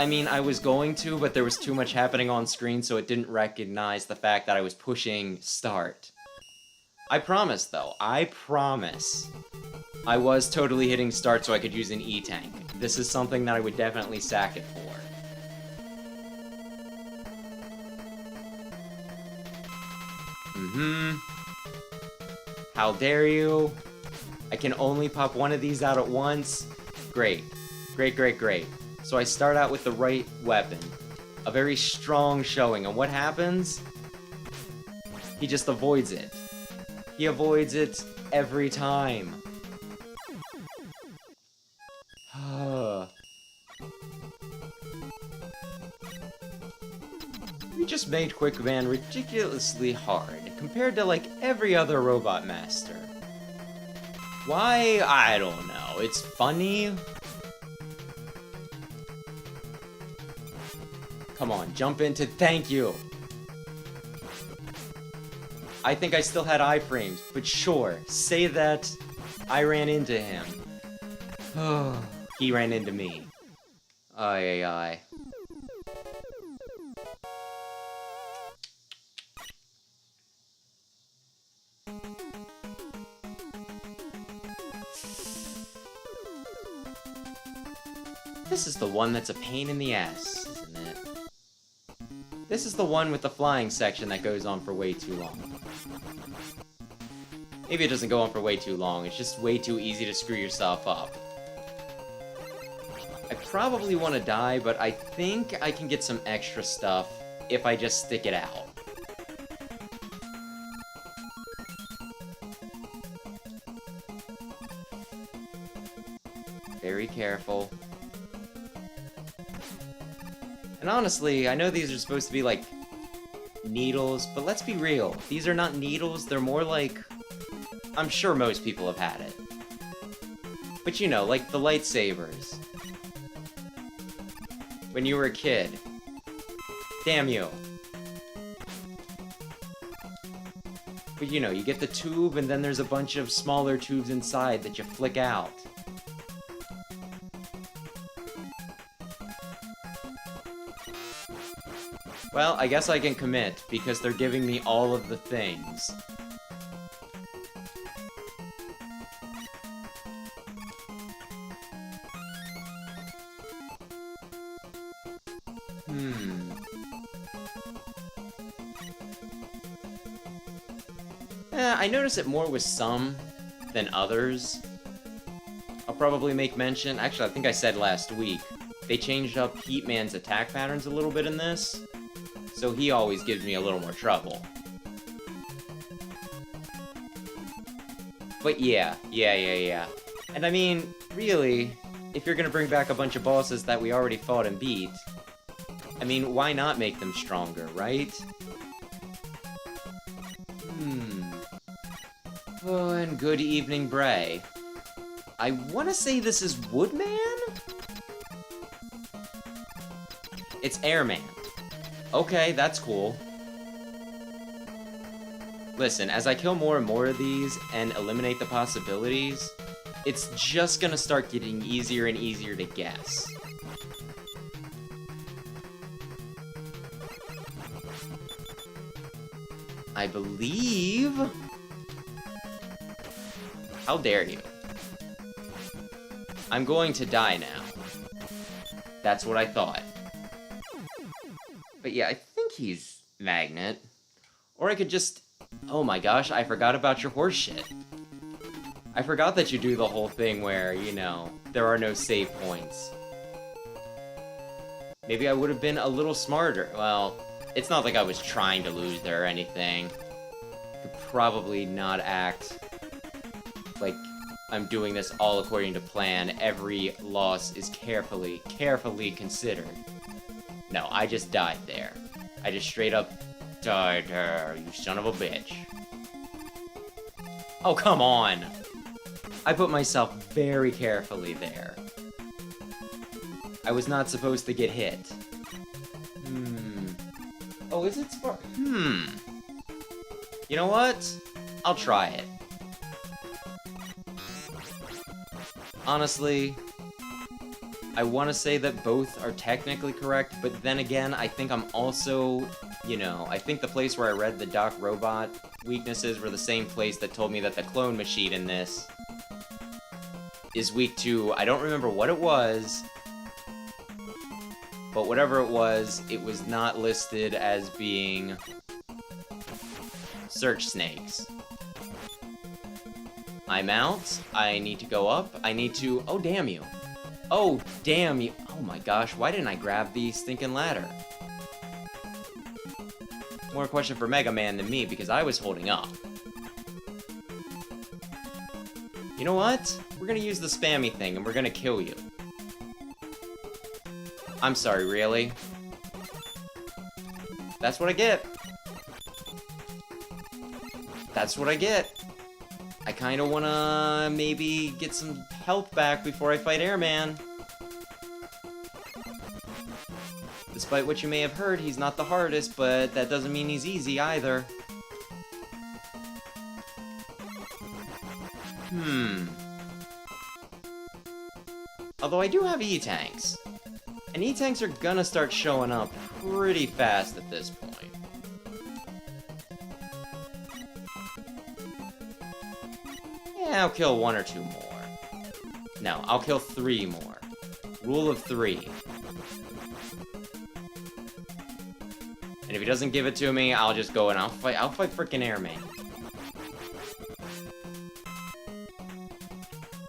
mean, I was going to, but there was too much happening on screen, so it didn't recognize the fact that I was pushing start. I promise, though. I promise. I was totally hitting start so I could use an E-Tank. This is something that I would definitely sack it for. How dare you? I can only pop one of these out at once. Great. Great, great, great. So I start out with the right weapon. A very strong showing, and what happens? He just avoids it. He avoids it every time. We just made Quick Man ridiculously hard, compared to, like, every other Robot Master. Why? I don't know. It's funny. Come on, jump into... thank you! I think I still had iframes, but sure, say that I ran into him. He ran into me. Ay, ay, ay. This is the one that's a pain in the ass, isn't it? This is the one with the flying section that goes on for way too long. Maybe it doesn't go on for way too long, it's just way too easy to screw yourself up. I probably want to die, but I think I can get some extra stuff if I just stick it out. Very careful. And honestly, I know these are supposed to be like needles, but let's be real. These are not needles, they're more like... I'm sure most people have had it. But you know, like the lightsabers. When you were a kid. Damn you. But you know, you get the tube and then there's a bunch of smaller tubes inside that you flick out. Well, I guess I can commit, because they're giving me all of the things. I notice it more with some than others. I'll probably make mention, actually I think I said last week, they changed up Heatman's attack patterns a little bit in this, so he always gives me a little more trouble. But yeah. And I mean, really, if you're gonna bring back a bunch of bosses that we already fought and beat, I mean, why not make them stronger, right? Oh, and good evening, Bray. I wanna say this is Woodman? It's Airman. Okay, that's cool. Listen, as I kill more and more of these and eliminate the possibilities, it's just gonna start getting easier and easier to guess. I believe... How dare you? I'm going to die now. That's what I thought. But yeah, I think he's Magnet. Or I could just... Oh my gosh, I forgot about your horse shit. I forgot that you do the whole thing where, you know, there are no save points. Maybe I would have been a little smarter. Well, it's not like I was trying to lose there or anything. Could probably not act like I'm doing this all according to plan. Every loss is carefully considered. No, I just died there. I just straight up died there, you son of a bitch. Oh, come on! I put myself very carefully there. I was not supposed to get hit. Oh, is it Spark? You know what? I'll try it. Honestly, I want to say that both are technically correct, but then again, I think I'm also, you know, I think the place where I read the Doc Robot weaknesses were the same place that told me that the clone machine in this is weak to, I don't remember what it was, but whatever it was not listed as being search snakes. I'm out. I need to go up. I need to... Oh, damn you. Oh, damn you. Oh my gosh, why didn't I grab the stinking ladder? More a question for Mega Man than me, because I was holding up. You know what? We're gonna use the spammy thing, and we're gonna kill you. I'm sorry, really? That's what I get. That's what I get. I kinda wanna maybe get some health back before I fight Airman. Despite what you may have heard, he's not the hardest, but that doesn't mean he's easy either. Although I do have E-Tanks. And E-Tanks are gonna start showing up pretty fast at this point. Yeah, I'll kill 1 or 2 more. No, I'll kill 3 more. Rule of 3. And if he doesn't give it to me, I'll just go and I'll fight frickin' Airman.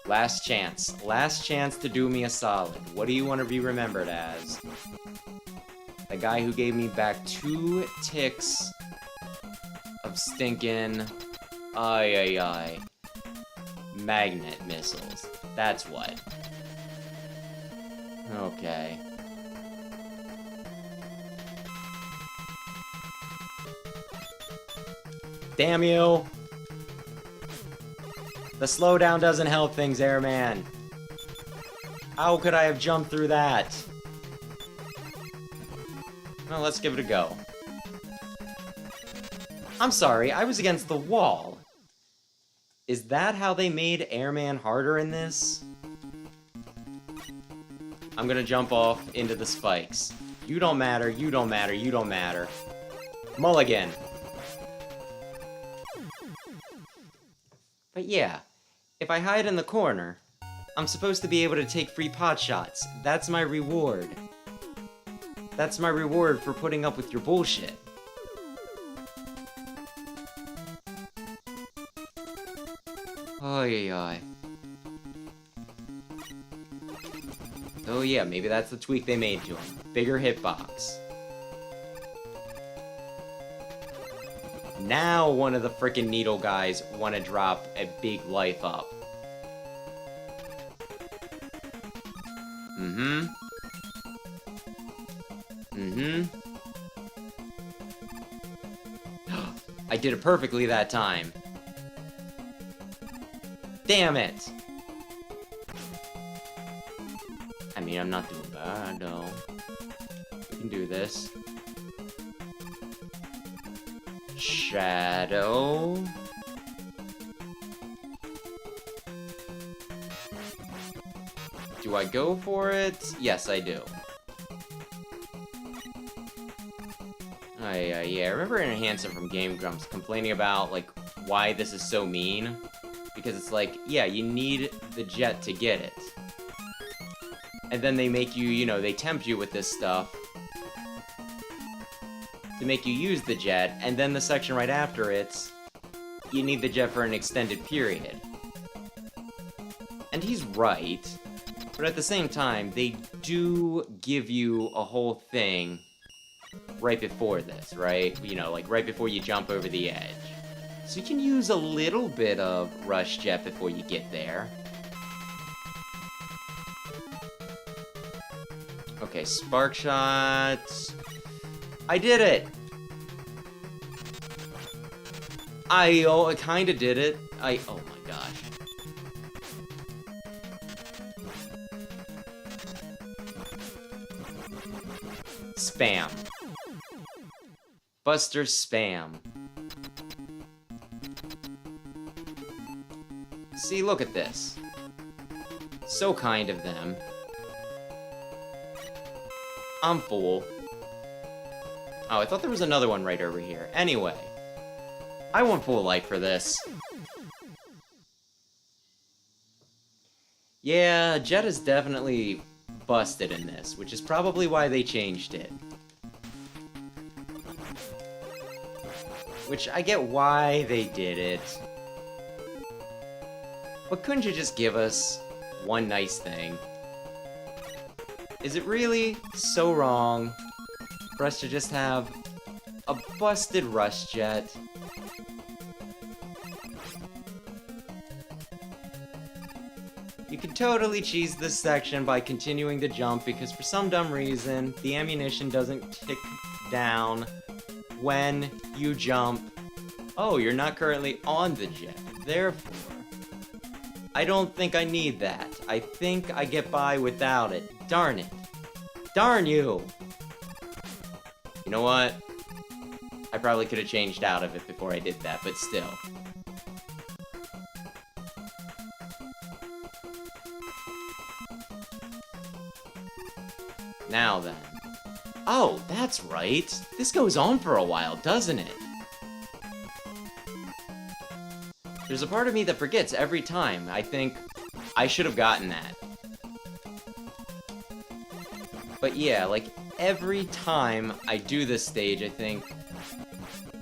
Last chance. Last chance to do me a solid. What do you want to be remembered as? The guy who gave me back 2 ticks of stinking... magnet missiles. That's what. Okay. Damn you! The slowdown doesn't help things, Airman. How could I have jumped through that? Well, let's give it a go. I'm sorry, I was against the wall. Is that how they made Airman harder in this? I'm gonna jump off into the spikes. You don't matter, you don't matter, you don't matter. Mulligan. But yeah, if I hide in the corner, I'm supposed to be able to take free pot shots. That's my reward. That's my reward for putting up with your bullshit. Oy. Oh yeah, maybe that's the tweak they made to him. Bigger hitbox. Now one of the frickin' needle guys want to drop a big life up. I did it perfectly that time. Damn it! I mean, I'm not doing bad, though. We can do this. Shadow. Do I go for it? Yes, I do. Yeah, I remember Hanson from Game Grumps complaining about, like, why this is so mean. Because it's like, yeah, you need the jet to get it. And then they make you, you know, they tempt you with this stuff to make you use the jet, and then the section right after it, you need the jet for an extended period. And he's right, but at the same time, they do give you a whole thing right before this, right? You know, like right before you jump over the edge. So you can use a little bit of rush jet before you get there. Okay, spark shot. I did it! I kinda did it. Oh my gosh. Spam. Buster spam. See, look at this. So kind of them. I'm full. Oh, I thought there was another one right over here. Anyway. I want full life for this. Yeah, Jet is definitely busted in this, which is probably why they changed it. Which, I get why they did it. But couldn't you just give us one nice thing? Is it really so wrong for us to just have a busted rush jet? You could totally cheese this section by continuing to jump because for some dumb reason, the ammunition doesn't tick down when you jump. Oh, you're not currently on the jet. Therefore, I don't think I need that. I think I get by without it. Darn it. Darn you! You know what? I probably could have changed out of it before I did that, but still. Now then. Oh, that's right. This goes on for a while, doesn't it? There's a part of me that forgets every time. I think I should have gotten that. But yeah, like, every time I do this stage, I think,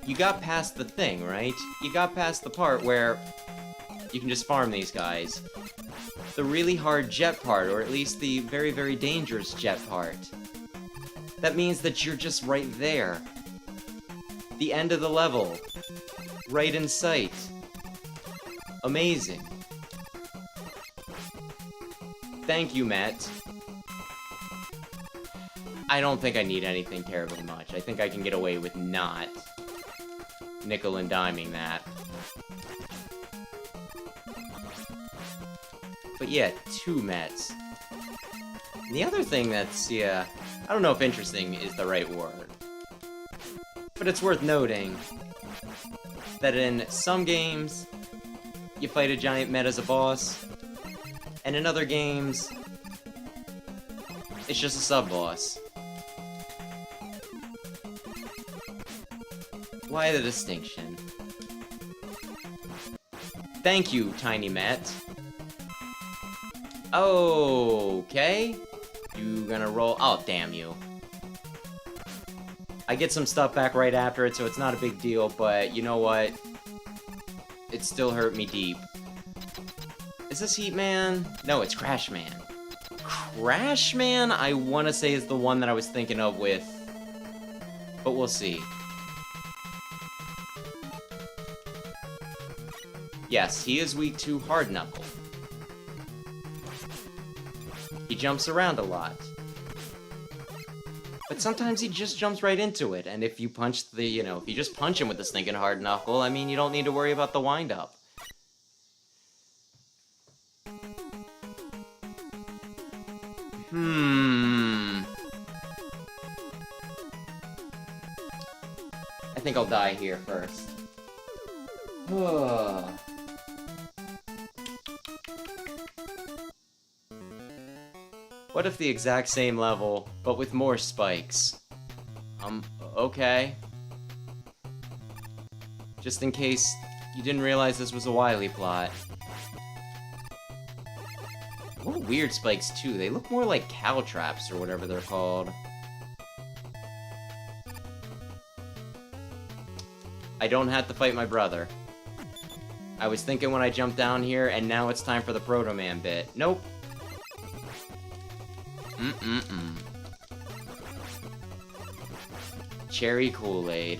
you got past the thing, right? You got past the part where you can just farm these guys. The really hard jet part, or at least the very, very dangerous jet part. That means that you're just right there. The end of the level. Right in sight. Amazing. Thank you, Matt. I don't think I need anything terribly much. I think I can get away with not nickel and diming that. But yeah, 2 Mets. And the other thing that's, yeah, I don't know if interesting is the right word. But it's worth noting that in some games, you fight a giant Met as a boss, and in other games, it's just a sub-boss. Why the distinction? Thank you, Tiny Matt. Okay. You gonna roll? Oh, damn you. I get some stuff back right after it, so it's not a big deal, but you know what? It still hurt me deep. Is this Heat Man? No, it's Crash Man. Crash Man, I want to say, is the one that I was thinking of with... But we'll see. Yes, he is weak to Hard Knuckle. He jumps around a lot. But sometimes he just jumps right into it, and if you punch the, you know, if you just punch him with the stinking Hard Knuckle, I mean, you don't need to worry about the wind-up. I think I'll die here first. What if the exact same level, but with more spikes? Okay. Just in case you didn't realize this was a Wily plot. What weird spikes, too. They look more like Caltraps, or whatever they're called. I don't have to fight my brother. I was thinking when I jumped down here, and now it's time for the Proto Man bit. Nope. Cherry Kool-Aid.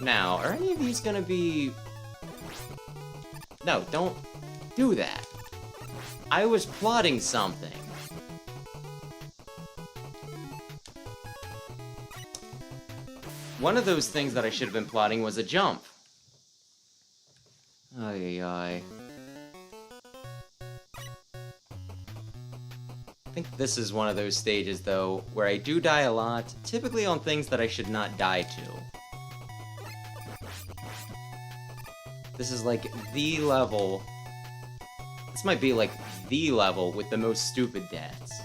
Now, are any of these gonna be... No, don't do that. I was plotting something. One of those things that I should have been plotting was a jump. Ay. I think this is one of those stages, though, where I do die a lot, typically on things that I should not die to. This is like the level... This might be like the level with the most stupid deaths.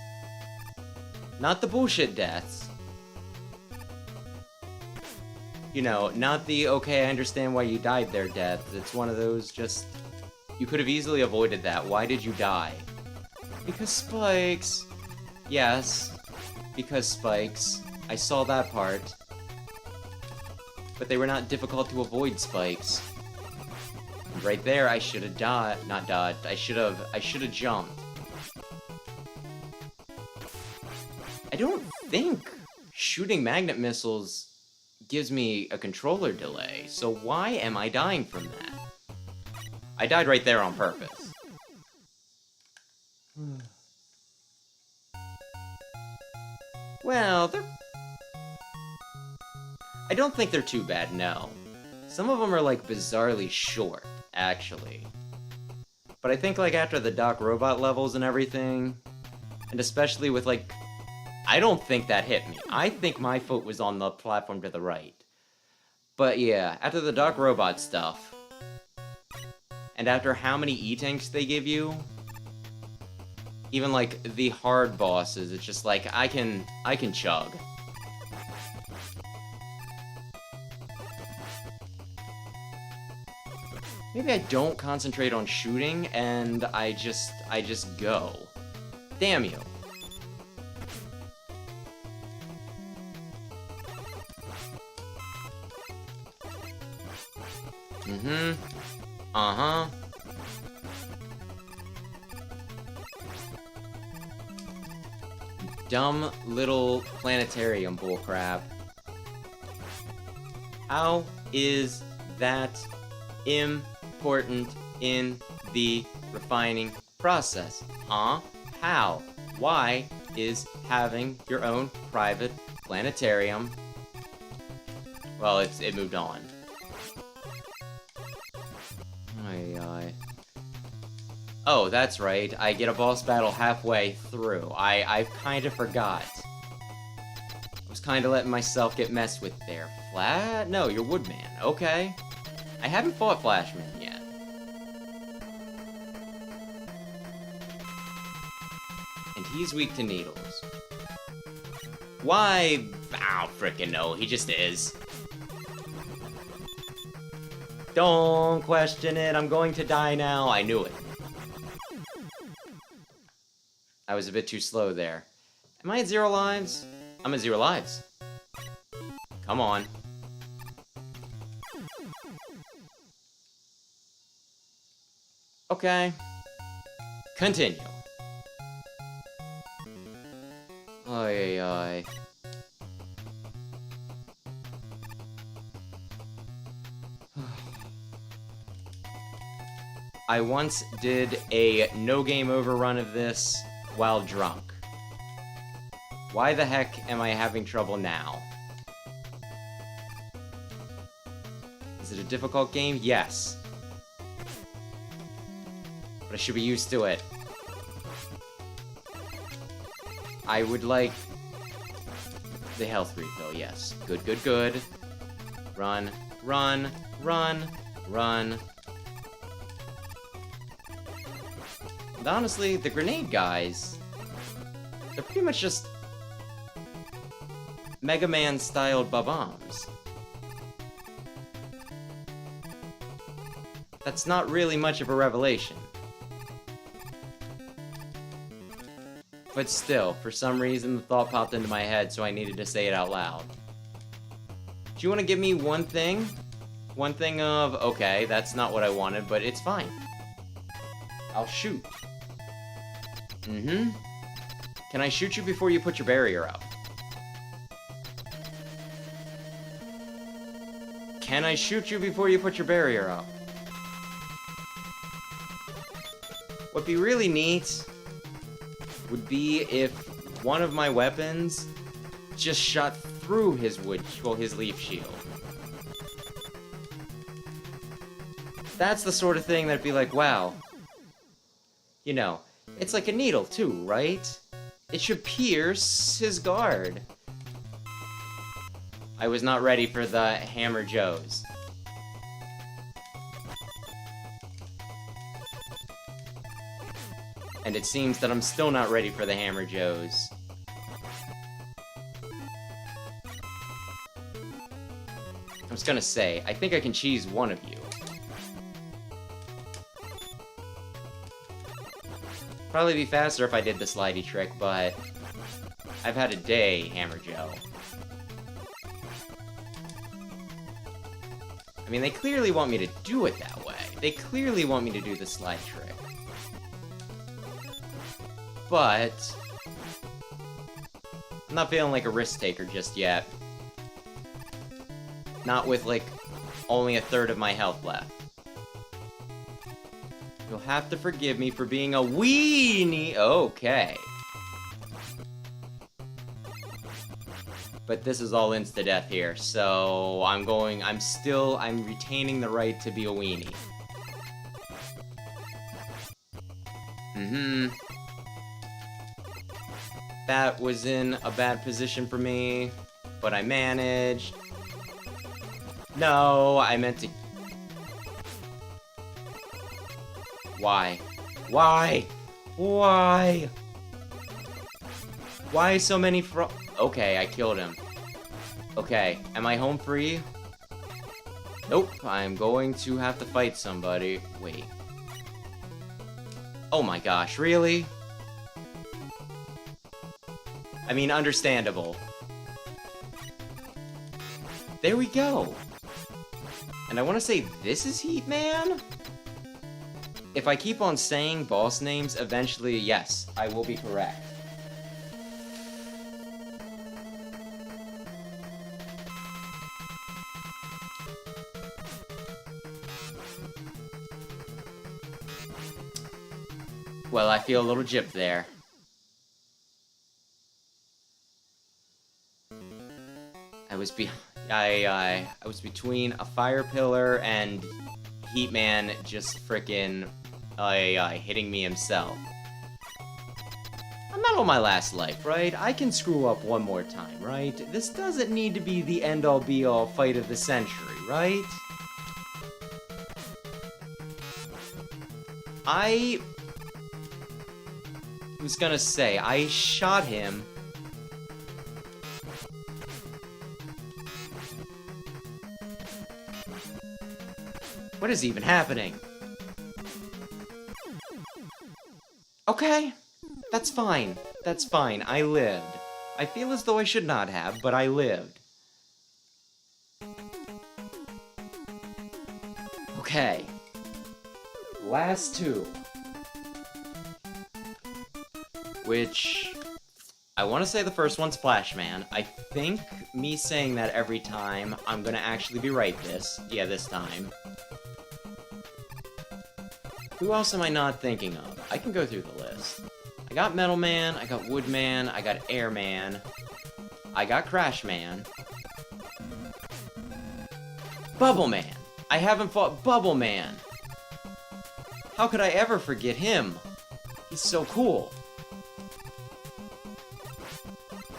Not the bullshit deaths. You know, not the, okay, I understand why you died there deaths. It's one of those just... You could have easily avoided that. Why did you die? Because spikes. Yes, because spikes. I saw that part. But they were not difficult to avoid spikes. And right there, I should have not dodged. I should have jumped. I don't think shooting magnet missiles gives me a controller delay, so why am I dying from that? I died right there on purpose. Well, I don't think they're too bad, no. Some of them are, like, bizarrely short, actually. But I think, like, after the Doc Robot levels and everything, and especially with, like... I don't think that hit me. I think my foot was on the platform to the right. But yeah, after the Doc Robot stuff, And after how many E-tanks they give you, even like the hard bosses, it's just like I can chug. Maybe I don't concentrate on shooting and I just go. Damn you. Mm-hmm. Uh-huh. Dumb little planetarium bullcrap. How is that important in the refining process? Huh? How? Why is having your own private planetarium? Well, it moved on. Oh, that's right. I get a boss battle halfway through. I kind of forgot. I was kind of letting myself get messed with there. Flat? No, you're Woodman. Okay. I haven't fought Flashman yet. And he's weak to needles. Why? I don't frickin' know. He just is. Don't question it. I'm going to die now. I knew it. I was a bit too slow there. Am I at 0 lives? I'm at 0 lives. Come on. Okay. Continue. Ay, ay. I once did a no game over run of this while drunk. Why the heck am I having trouble now? Is it a difficult game? Yes. But I should be used to it. I would like the health refill, yes. Good, good, good. Run, run, run, run. And honestly, the grenade guys, they're pretty much just Mega Man-styled bombs. That's not really much of a revelation. But still, for some reason, the thought popped into my head, so I needed to say it out loud. Do you want to give me one thing? One thing of, okay, that's not what I wanted, but it's fine. I'll shoot. Mm-hmm. Can I shoot you before you put your barrier up? Can I shoot you before you put your barrier up? What'd be really neat would be if one of my weapons just shot through his his leaf shield. That's the sort of thing that'd be like, wow. You know, it's like a needle too, right? It should pierce his guard. I was not ready for the Hammer Joes. And it seems that I'm still not ready for the Hammer Joes. I was gonna say, I think I can cheese one of you. Probably be faster if I did the slidey trick, but I've had a day, Hammer Joe. I mean, they clearly want me to do it that way. They clearly want me to do the slide trick. But I'm not feeling like a risk taker just yet. Not with, like, only a third of my health left. You'll have to forgive me for being a weenie. Okay. But this is all insta-death here, so I'm retaining the right to be a weenie. Mm-hmm. That was in a bad position for me, but I managed. No, I meant to... Why? Why? Why? Why so many Okay, I killed him. Okay, am I home free? Nope, I'm going to have to fight somebody. Wait. Oh my gosh, really? I mean, understandable. There we go. And I want to say this is Heat Man? If I keep on saying boss names, eventually, yes, I will be correct. Well, I feel a little gypped there. I was between a fire pillar and Heat Man just frickin' hitting me himself. I'm not on my last life, right? I can screw up one more time, right? This doesn't need to be the end-all be-all fight of the century, right? I was gonna say, I shot him. What is even happening? Okay, that's fine. That's fine. I lived. I feel as though I should not have, but I lived. Okay. Last two. Which, I want to say the first one's Flash Man. I think me saying that every time, I'm gonna actually be right this time. Who else am I not thinking of? I can go through the list. I got Metal Man, I got Wood Man, I got Air Man, I got Crash Man. Bubble Man! I haven't fought Bubble Man! How could I ever forget him? He's so cool.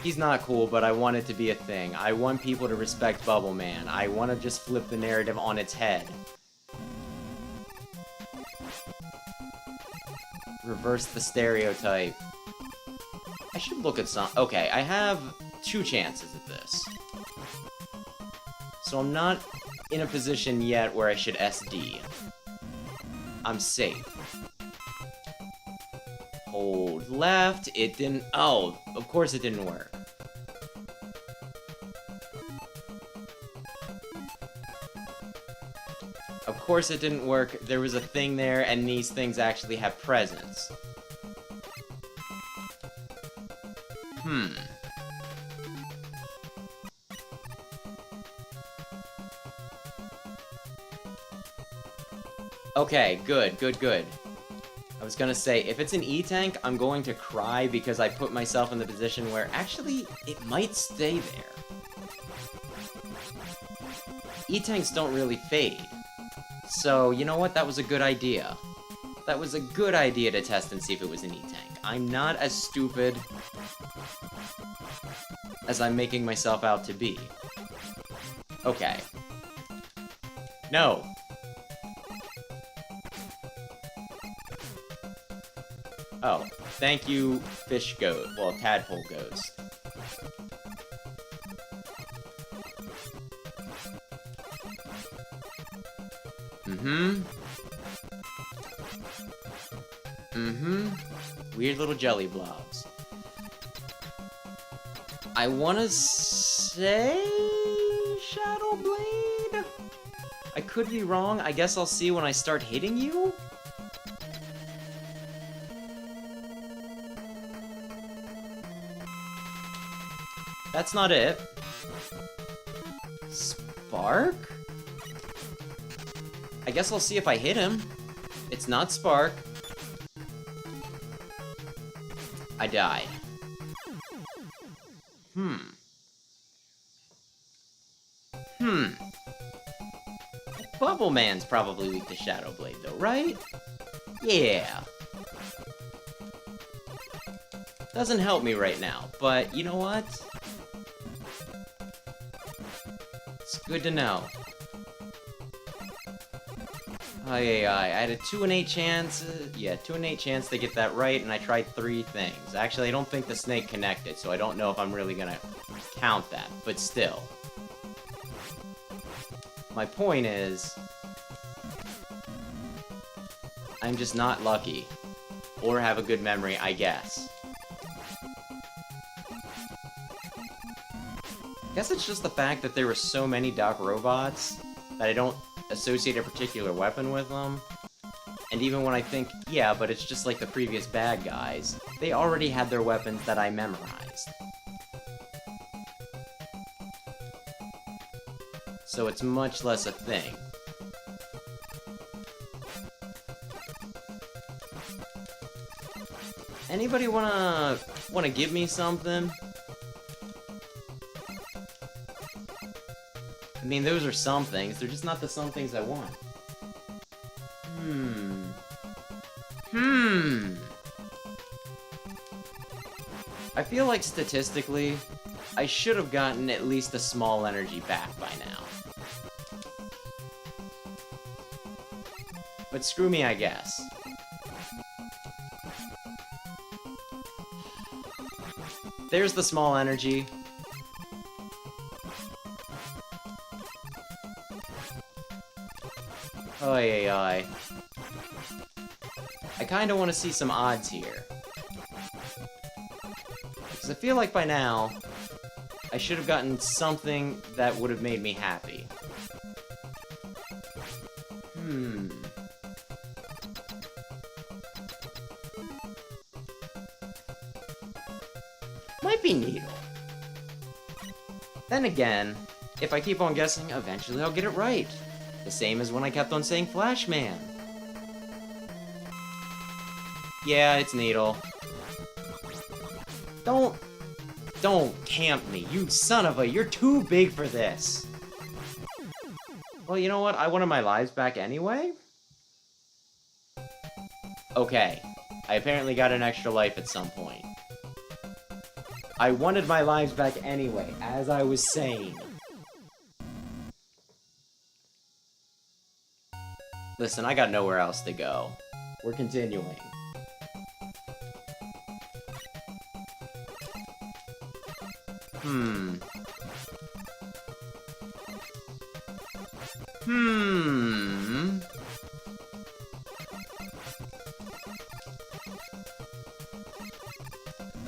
He's not cool, but I want it to be a thing. I want people to respect Bubble Man. I want to just flip the narrative on its head. Reverse the stereotype. I should look at some... Okay, I have 2 chances at this. So I'm not in a position yet where I should SD. I'm safe. Hold left. It didn't... Oh, of course it didn't work. Of course it didn't work. There was a thing there, and these things actually have presence. Okay, good. I was gonna say, if it's an E-Tank, I'm going to cry because I put myself in the position where, actually, it might stay there. E-Tanks don't really fade. So, you know what? That was a good idea. That was a good idea to test and see if it was an E-Tank. I'm not as stupid as I'm making myself out to be. Okay. No. Oh, thank you, Fish Ghost. Well, Tadpole Ghost. Weird little jelly blobs. I wanna say... Shadow Blade? I could be wrong. I guess I'll see when I start hitting you? That's not it. Spark? I guess I'll see if I hit him. It's not Spark. I died. Bubble Man's probably weak to Shadow Blade, though, right? Yeah. Doesn't help me right now, but you know what? It's good to know. Oh, yeah, I had a 2 in 8 chance. Yeah, 2 in 8 chance to get that right, and I tried 3 things. Actually, I don't think the snake connected, so I don't know if I'm really gonna count that, but still. My point is, I'm just not lucky. Or have a good memory, I guess. I guess it's just the fact that there were so many Doc robots that I don't associate a particular weapon with them. And even when I think, yeah, but it's just like the previous bad guys, they already had their weapons that I memorized. So it's much less a thing. Anybody wanna give me something? I mean, those are some things, they're just not the some things I want. I feel like statistically, I should have gotten at least a small energy back by now. But screw me, I guess. There's the small energy. Oy, oy. I kinda wanna see some odds here. Because I feel like by now, I should have gotten something that would have made me happy. Might be Needle. Then again, if I keep on guessing, eventually I'll get it right. The same as when I kept on saying Flashman. Yeah, it's Needle. Don't camp me, you son of a, you're too big for this. Well, you know what, I wanted my lives back anyway? Okay, I apparently got an extra life at some point. I wanted my lives back anyway, as I was saying. Listen, I got nowhere else to go. We're continuing.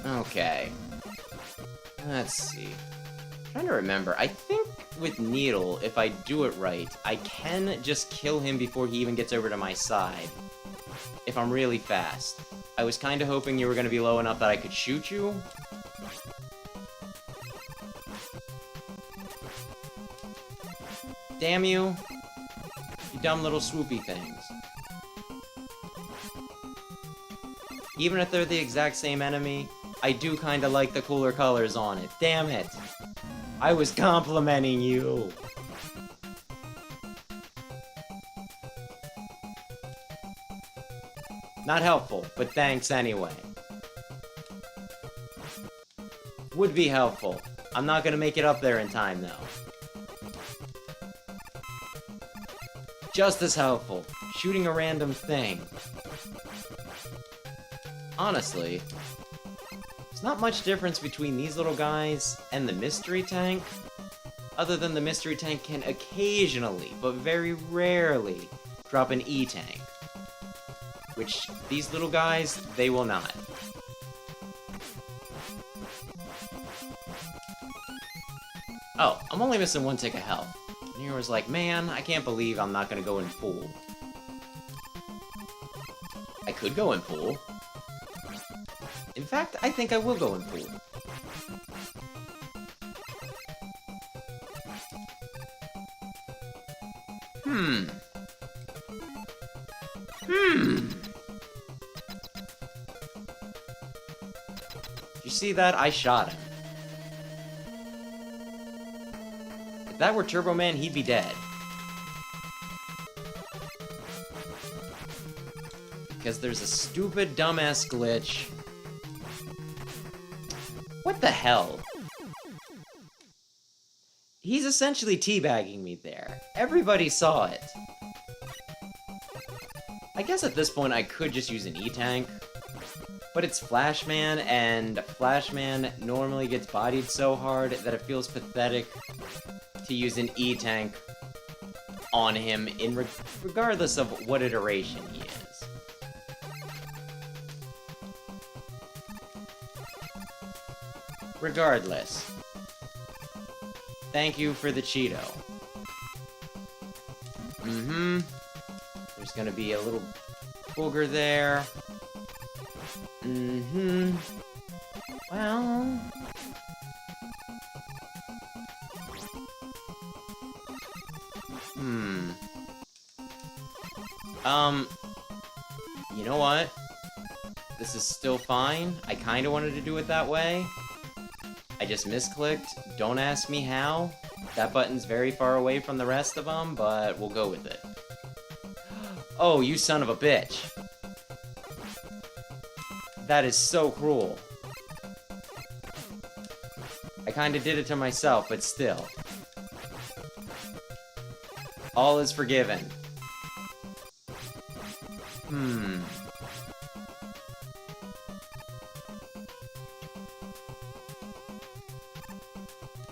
Okay. Let's see. I'm trying to remember. I think with Needle, if I do it right, I can just kill him before he even gets over to my side. If I'm really fast. I was kinda hoping you were gonna be low enough that I could shoot you. Damn you. You dumb little swoopy things. Even if they're the exact same enemy, I do kinda like the cooler colors on it. Damn it! I was complimenting you! Not helpful, but thanks anyway. Would be helpful. I'm not gonna make it up there in time, though. Just as helpful. Shooting a random thing. Honestly, there's not much difference between these little guys and the mystery tank, other than the mystery tank can occasionally, but very rarely, drop an E-tank. Which, these little guys, they will not. Oh, I'm only missing one tick of health. And he was like, man, I can't believe I'm not gonna go in full. I could go in full. In fact, I think I will go in full. Did you see that? I shot him. If that were Turbo Man, he'd be dead. Because there's a stupid, dumbass glitch. What the hell? He's essentially teabagging me there. Everybody saw it. I guess at this point I could just use an E-Tank. But it's Flashman, and Flashman normally gets bodied so hard that it feels pathetic to use an E-Tank on him regardless of what iteration he is. Regardless. Thank you for the Cheeto. There's gonna be a little booger there. Well... You know what? This is still fine. I kinda wanted to do it that way. I just misclicked. Don't ask me how. That button's very far away from the rest of them, but we'll go with it. Oh, you son of a bitch. That is so cruel. I kinda did it to myself, but still. All is forgiven.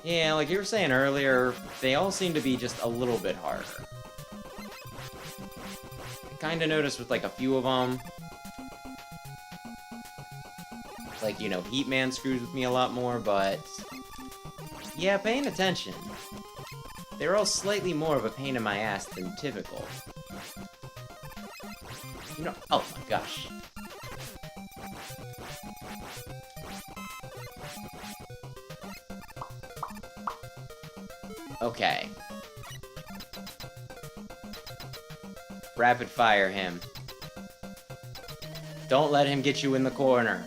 Yeah, like you were saying earlier, they all seem to be just a little bit harder. I kinda noticed with like a few of them. Like, you know, Heatman screws with me a lot more, but... yeah, paying attention. They're all slightly more of a pain in my ass than typical. You know, oh my gosh. Okay. Rapid fire him. Don't let him get you in the corner.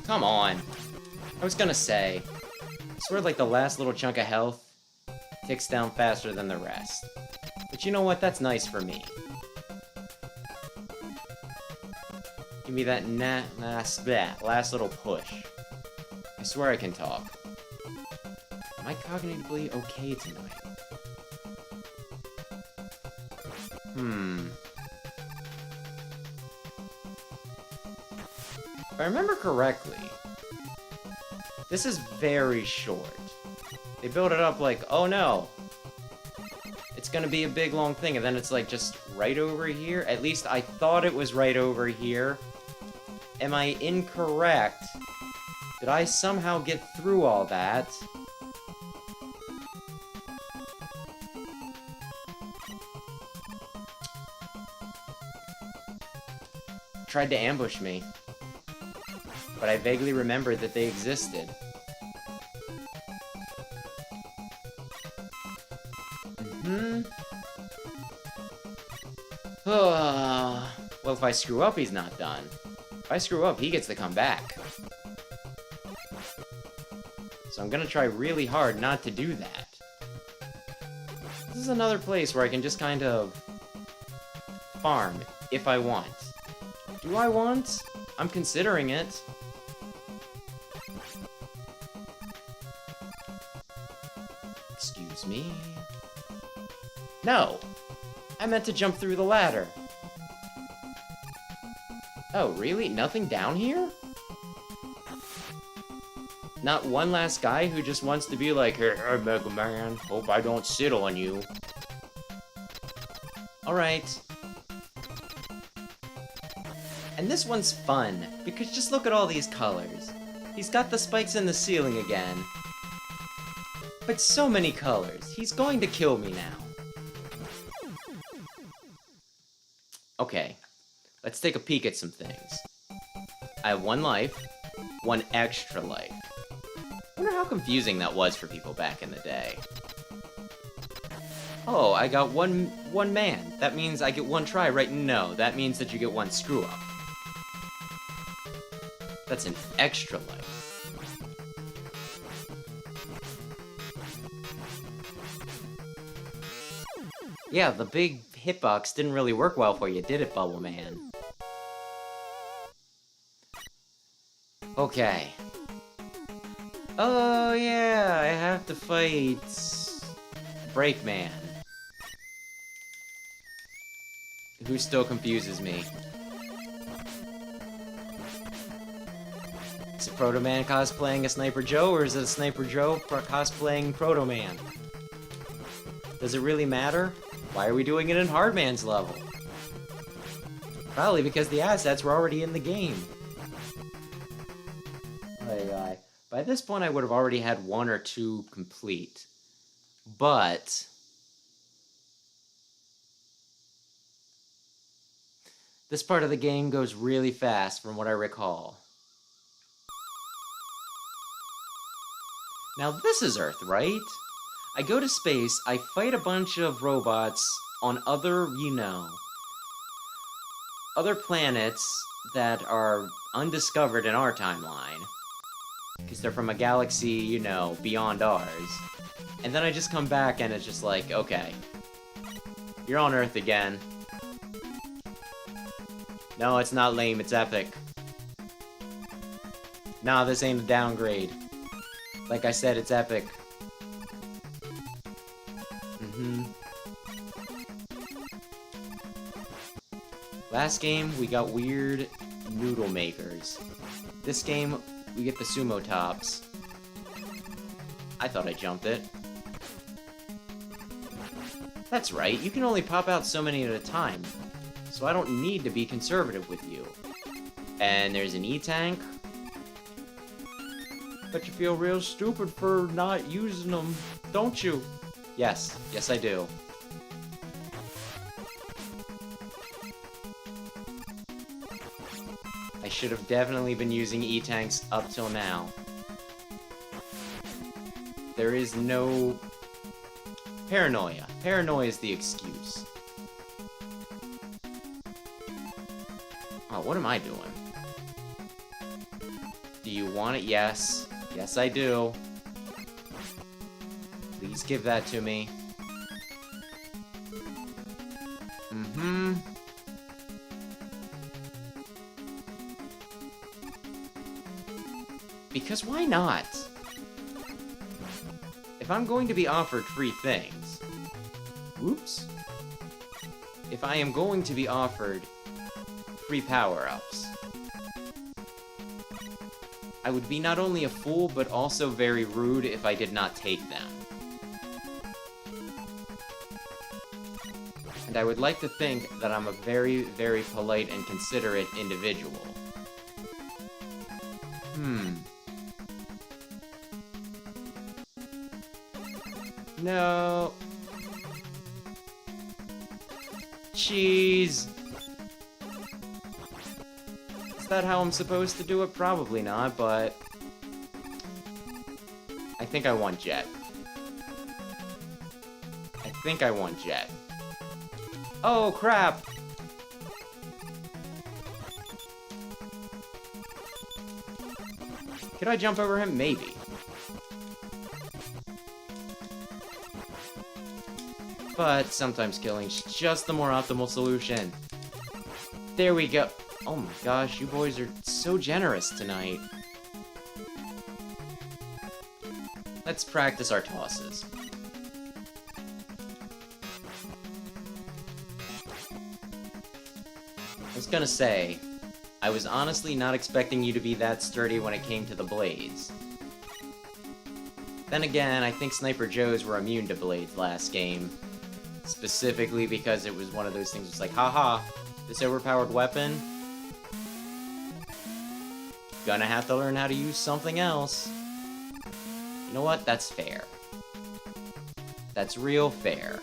Come on. I was gonna say, I swear like the last little chunk of health ticks down faster than the rest. But you know what? That's nice for me. Give me that last little push. I swear I can talk. Am I cognitively okay tonight? If I remember correctly, this is very short. They build it up like, oh no, it's gonna be a big long thing, and then it's like just right over here. At least I thought it was right over here. Am I incorrect? Did I somehow get through all that? Tried to ambush me. But I vaguely remembered that they existed. Well, if I screw up, he's not done. If I screw up, he gets to come back. So I'm gonna try really hard not to do that. This is another place where I can just kind of farm if I want. Do I want? I'm considering it. Excuse me. No! I meant to jump through the ladder. Oh, really? Nothing down here? Not one last guy who just wants to be like, hey, Mega Man, hope I don't sit on you. Alright. And this one's fun, because just look at all these colors. He's got the spikes in the ceiling again. But so many colors. He's going to kill me now. Okay. Let's take a peek at some things. I have 1 life. 1 extra life. I wonder how confusing that was for people back in the day. Oh, I got one man. That means I get 1 try, right? No, that means that you get 1 screw up. That's an extra life. Yeah, the big hitbox didn't really work well for you, did it, Bubble Man? Okay. Oh yeah, I have to fight Breakman, who still confuses me. Is it Proto Man cosplaying a Sniper Joe, or is it a Sniper Joe cosplaying Proto Man? Does it really matter? Why are we doing it in Hardman's level? Probably because the assets were already in the game. By this point, I would have already had 1 or 2 complete. But this part of the game goes really fast from what I recall. Now this is Earth, right? I go to space, I fight a bunch of robots on other, other planets that are undiscovered in our timeline. Because they're from a galaxy, beyond ours. And then I just come back and it's just like, okay. You're on Earth again. No, it's not lame, it's epic. Nah, this ain't a downgrade. Like I said, it's epic. Last game, we got weird noodle makers. This game, we get the sumo tops. I thought I jumped it. That's right, you can only pop out so many at a time, so I don't need to be conservative with you. And there's an E-Tank. Bet you feel real stupid for not using them, don't you? Yes, yes I do. I should have definitely been using E-Tanks up till now. There is no... paranoia. Paranoia is the excuse. Oh, what am I doing? Do you want it? Yes. Yes, I do. Please give that to me. Because why not? If I'm going to be offered free things... Whoops. If I am going to be offered free power-ups, I would be not only a fool, but also very rude if I did not take them. And I would like to think that I'm a very, very polite and considerate individual. No. Cheese. Is that how I'm supposed to do it? Probably not, but... I think I want Jet. I think I want Jet. Oh, crap! Could I jump over him? Maybe. But sometimes killing's just the more optimal solution. There we go. Oh my gosh, you boys are so generous tonight. Let's practice our tosses. I was gonna say, I was honestly not expecting you to be that sturdy when it came to the blades. Then again, I think Sniper Joes were immune to blades last game. Specifically because it was one of those things, it's like, haha, this overpowered weapon, gonna have to learn how to use something else. You know what? That's fair. That's real fair.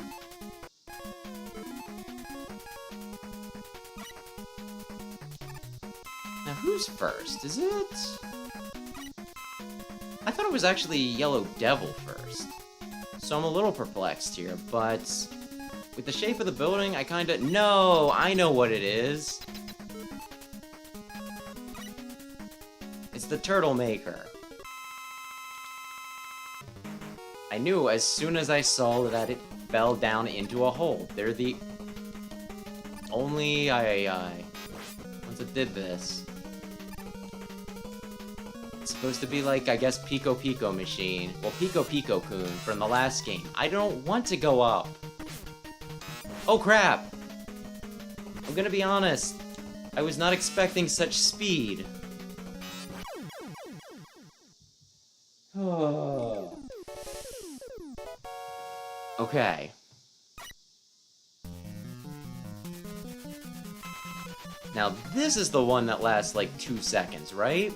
Now, who's first? Is it... I thought it was actually Yellow Devil first. So I'm a little perplexed here, but... with the shape of the building, I kinda... No! I know what it is! It's the Turtle Maker. I knew as soon as I saw that it fell down into a hole. They're the... only... once it did this... It's supposed to be like, I guess, Pico Pico Machine. Well, Pico Pico Kun from the last game. I don't want to go up. Oh, crap! I'm gonna be honest. I was not expecting such speed. Okay. Now, this is the one that lasts like 2 seconds, right?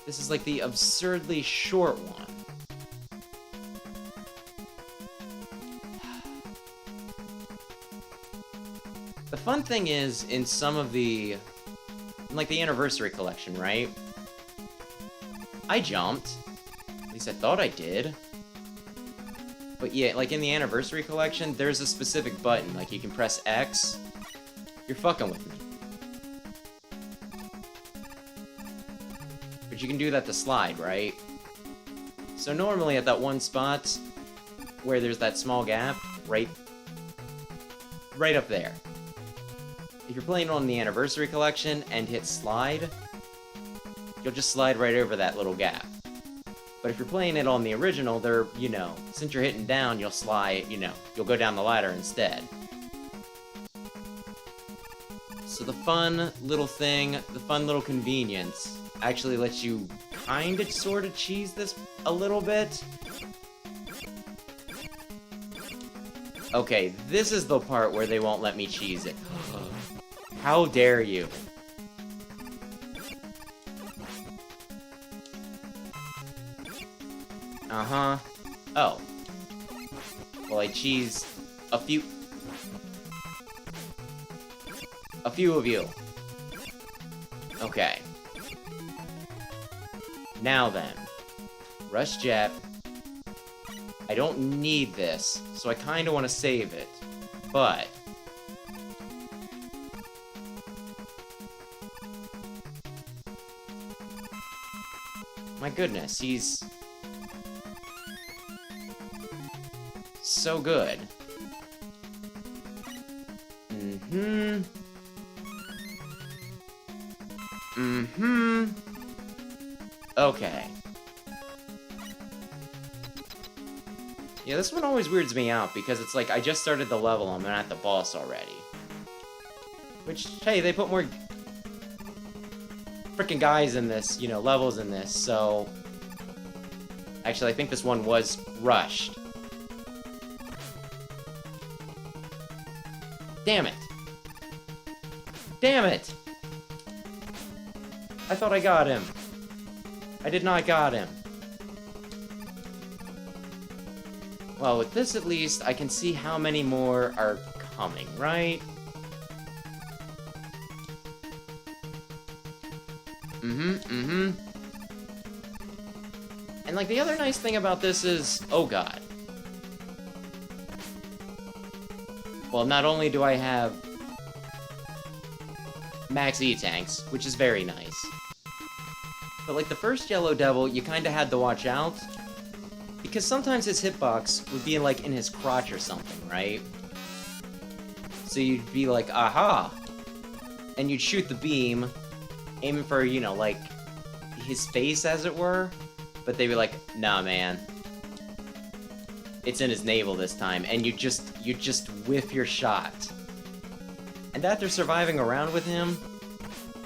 This is like the absurdly short one. The fun thing is, in some of the... like the Anniversary Collection, right? I jumped. At least I thought I did. But yeah, like in the Anniversary Collection, there's a specific button. Like, you can press X. You're fucking with me. But you can do that to slide, right? So normally at that one spot, where there's that small gap, right up there. If you're playing on the Anniversary Collection and hit slide, you'll just slide right over that little gap. But if you're playing it on the original, they're, you know, since you're hitting down, you'll slide, you know, you'll go down the ladder instead. So the fun little thing, the fun little convenience, actually lets you kind of sort of cheese this a little bit. Okay, this is the part where they won't let me cheese it. How dare you? Uh-huh. Oh. Well, I cheesed a few of you. Okay. Now then. Rush Jet. I don't need this, so I kinda wanna save it. But... my goodness, he's... so good. Okay. Yeah, this one always weirds me out, because it's like, I just started the level, I'm at the boss already. Which, hey, they put more freaking guys in this, you know, levels in this, so... actually, I think this one was rushed. Damn it! Damn it! I thought I got him. I did not got him. Well, with this at least, I can see how many more are coming, right? And like, the other nice thing about this is... oh god. Well, not only do I have max E-tanks, which is very nice, but like the first Yellow Devil, you kinda had to watch out, because sometimes his hitbox would be like in his crotch or something, right? So you'd be like, aha! And you'd shoot the beam, aiming for, you know, like, his face, as it were, but they'd be like, nah, man. It's in his navel this time, and you just whiff your shot. And after surviving around with him,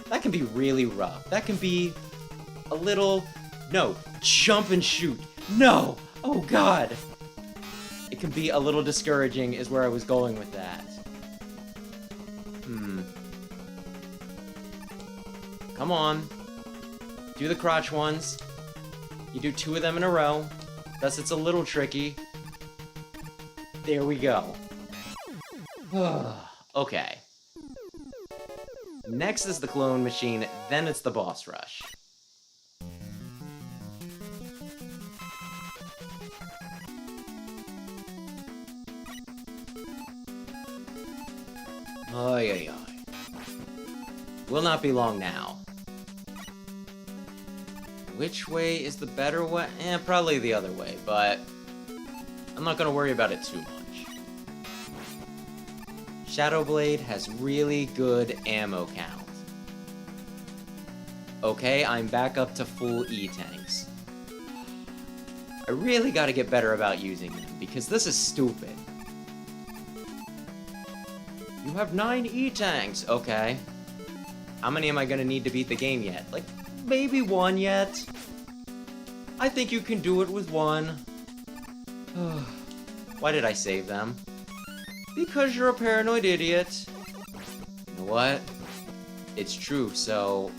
that can be really rough. That can be a little... no, jump and shoot. No! Oh god! It can be a little discouraging is where I was going with that. Come on. Do the crotch ones. You do 2 of them in a row. Thus it's a little tricky. There we go. Okay. Next is the clone machine, then it's the boss rush. Ay, ay, ay. Will not be long now. Which way is the better way? Probably the other way, but I'm not gonna worry about it too much. Shadow Blade has really good ammo count. Okay, I'm back up to full E-tanks. I really gotta get better about using them, because this is stupid. You have 9 E-tanks, okay. How many am I gonna need to beat the game yet? Like, maybe 1 yet? I think you can do it with 1. Why did I save them? Because you're a paranoid idiot. You know what? It's true, so...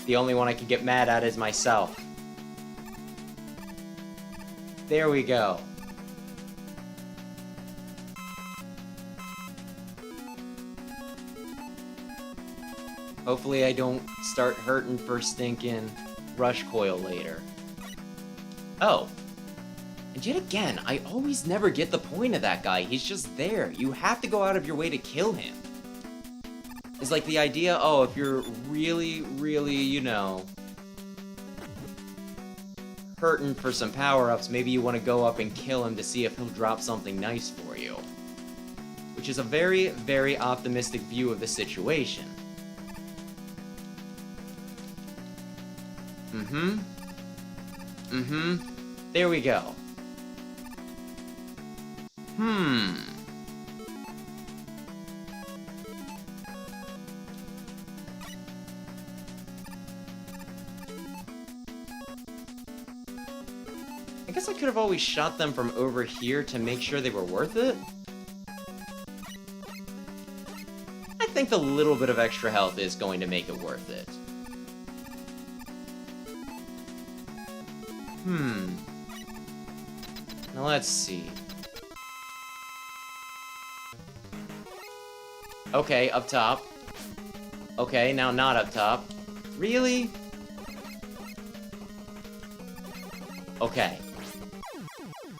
the only one I can get mad at is myself. There we go. Hopefully I don't start hurting for stinking Rush Coil later. Oh. And yet again, I always never get the point of that guy. He's just there. You have to go out of your way to kill him. It's like the idea, oh, if you're really, really, you know, hurting for some power-ups, maybe you want to go up and kill him to see if he'll drop something nice for you. Which is a very, very optimistic view of the situation. There we go. I guess I could have always shot them from over here to make sure they were worth it. I think the little bit of extra health is going to make it worth it. Now let's see. Okay, up top. Okay, now not up top. Really? Okay.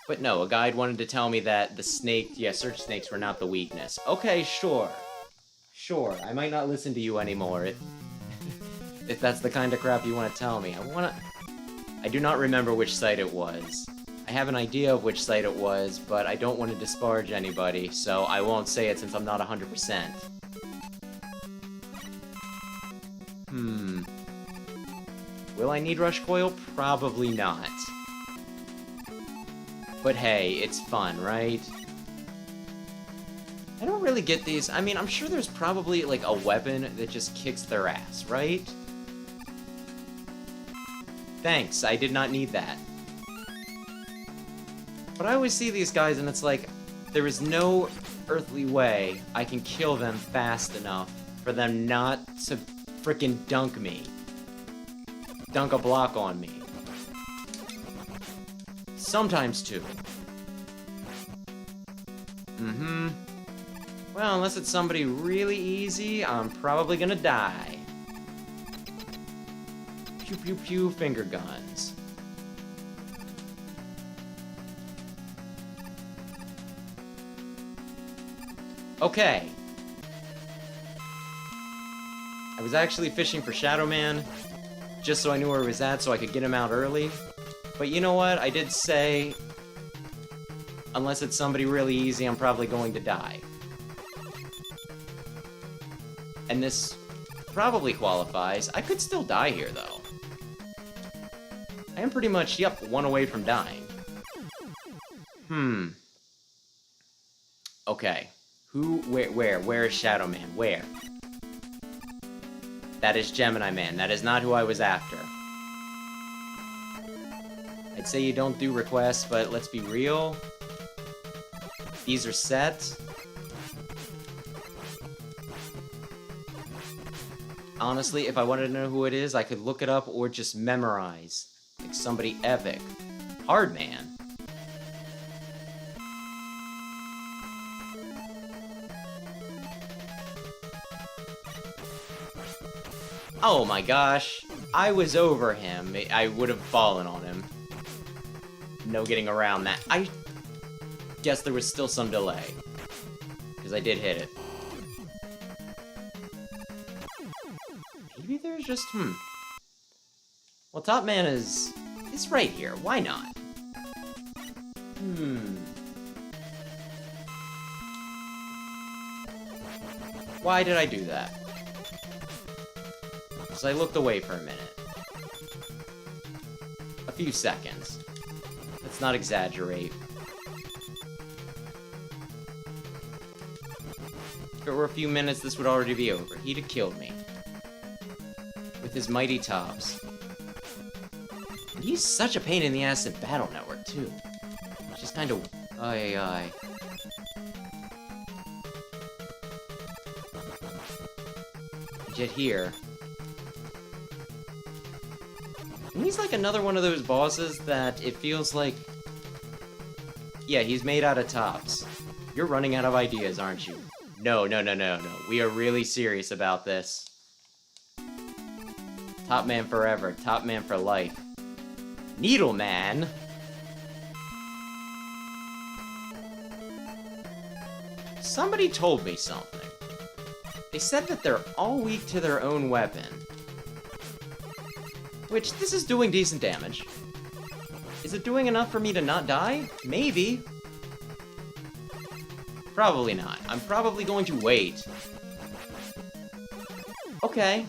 But no, a guide wanted to tell me that the snake, search snakes were not the weakness. Okay, sure. Sure, I might not listen to you anymore if that's the kind of crap you want to tell me. I do not remember which site it was. I have an idea of which site it was, but I don't want to disparage anybody, so I won't say it since I'm not 100%. Will I need Rush Coil? Probably not. But hey, it's fun, right? I don't really get these. I mean, I'm sure there's probably, like, a weapon that just kicks their ass, right? Thanks, I did not need that. But I always see these guys and it's like, there is no earthly way I can kill them fast enough for them not to frickin' dunk me. Dunk a block on me. Sometimes two. Well, unless it's somebody really easy, I'm probably gonna die. Pew pew pew finger guns. Okay. I was actually fishing for Shadow Man, just so I knew where he was at so I could get him out early. But you know what? I did say, unless it's somebody really easy, I'm probably going to die. And this probably qualifies. I could still die here, though. I am pretty much, yep, 1 away from dying. Okay. Where is Shadow Man? Where? That is Gemini Man. That is not who I was after. I'd say you don't do requests, but let's be real. These are set. Honestly, if I wanted to know who it is, I could look it up or just memorize. Like somebody epic. Hard Man. Oh my gosh. I was over him. I would have fallen on him. No getting around that. I guess there was still some delay. Because I did hit it. Maybe there's just, Well, Top Man is right here. Why not? Why did I do that? I looked away for a minute. A few seconds. Let's not exaggerate. If it were a few minutes, this would already be over. He'd have killed me. With his mighty tops. And he's such a pain in the ass in Battle Network, too. It's just kind of... Aye. Yet here... And he's like another one of those bosses that it feels like... Yeah, he's made out of tops. You're running out of ideas, aren't you? No. We are really serious about this. Top man forever. Top man for life. Needle Man? Somebody told me something. They said that they're all weak to their own weapon. Which, this is doing decent damage. Is it doing enough for me to not die? Maybe. Probably not. I'm probably going to wait. Okay.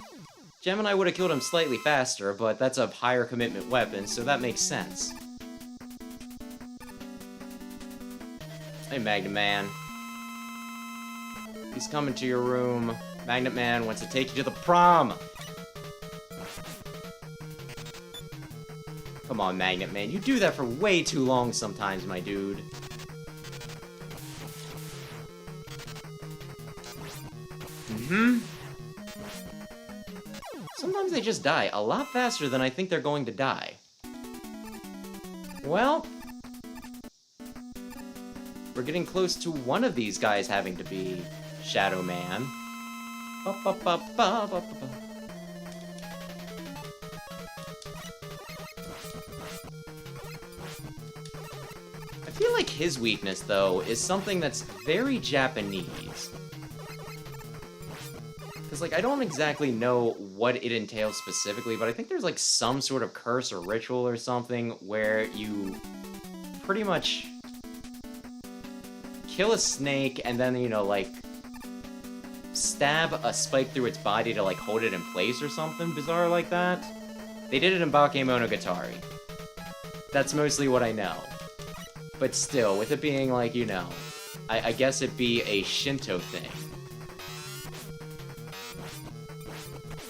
Gemini would have killed him slightly faster, but that's a higher commitment weapon, so that makes sense. Hey, Magnet Man. He's coming to your room. Magnet Man wants to take you to the prom! Come on, Magnet Man. You do that for way too long sometimes, my dude. Sometimes they just die a lot faster than I think they're going to die. Well... We're getting close to one of these guys having to be Shadow Man. I feel like his weakness, though, is something that's very Japanese. Because, like, I don't exactly know what it entails specifically, but I think there's, like, some sort of curse or ritual or something where you pretty much kill a snake and then, you know, like, stab a spike through its body to, like, hold it in place or something bizarre like that. They did it in Bakemonogatari. That's mostly what I know. But still, with it being, like, you know, I guess it'd be a Shinto thing.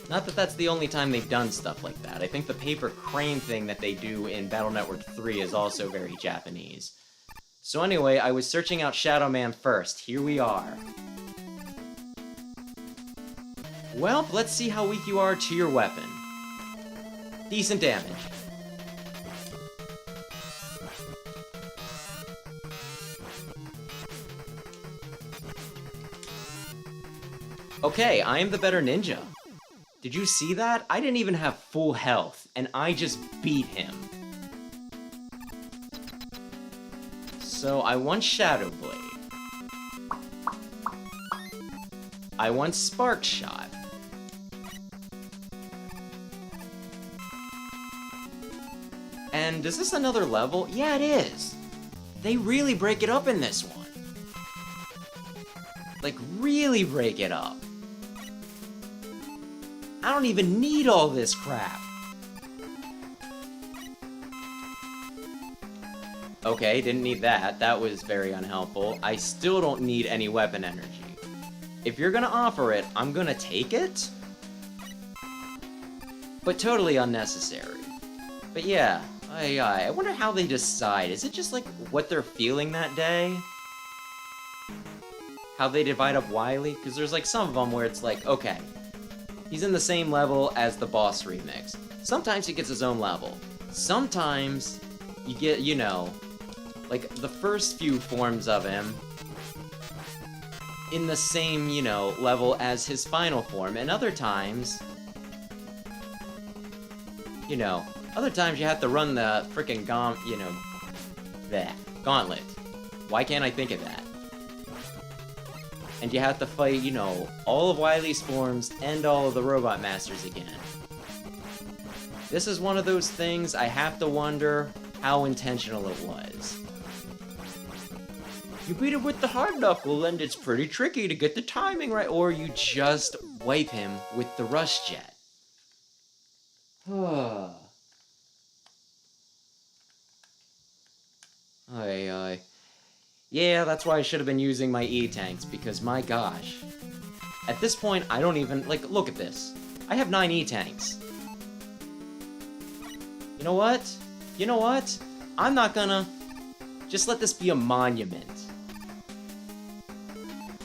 Not that that's the only time they've done stuff like that. I think the paper crane thing that they do in Battle Network 3 is also very Japanese. So anyway, I was searching out Shadow Man first. Here we are. Well, let's see how weak you are to your weapon. Decent damage. Okay, I am the better ninja. Did you see that? I didn't even have full health, and I just beat him. So, I want Shadow Blade. I want Spark Shot. And is this another level? Yeah, it is. They really break it up in this one. Like, really break it up. I don't even need all this crap. Okay, didn't need that. That was very unhelpful. I still don't need any weapon energy. If you're gonna offer it, I'm gonna take it. But totally unnecessary. But yeah, I wonder how they decide. Is it just like what they're feeling that day? How they divide up Wily? Because there's like some of them where it's like, okay, he's in the same level as the boss remix. Sometimes he gets his own level. Sometimes you get, you know, like the first few forms of him in the same, you know, level as his final form. And other times, you know, other times you have to run the frickin' gauntlet. Why can't I think of that? And you have to fight, you know, all of Wily's forms and all of the Robot Masters again. This is one of those things I have to wonder how intentional it was. You beat him with the hard knuckle and it's pretty tricky to get the timing right, or you just wipe him with the rush jet. Ay, ay. Yeah, that's why I should have been using my E-tanks, because my gosh. At this point, I don't even... Like, look at this. I have 9 E-tanks. You know what? You know what? I'm not gonna... Just let this be a monument.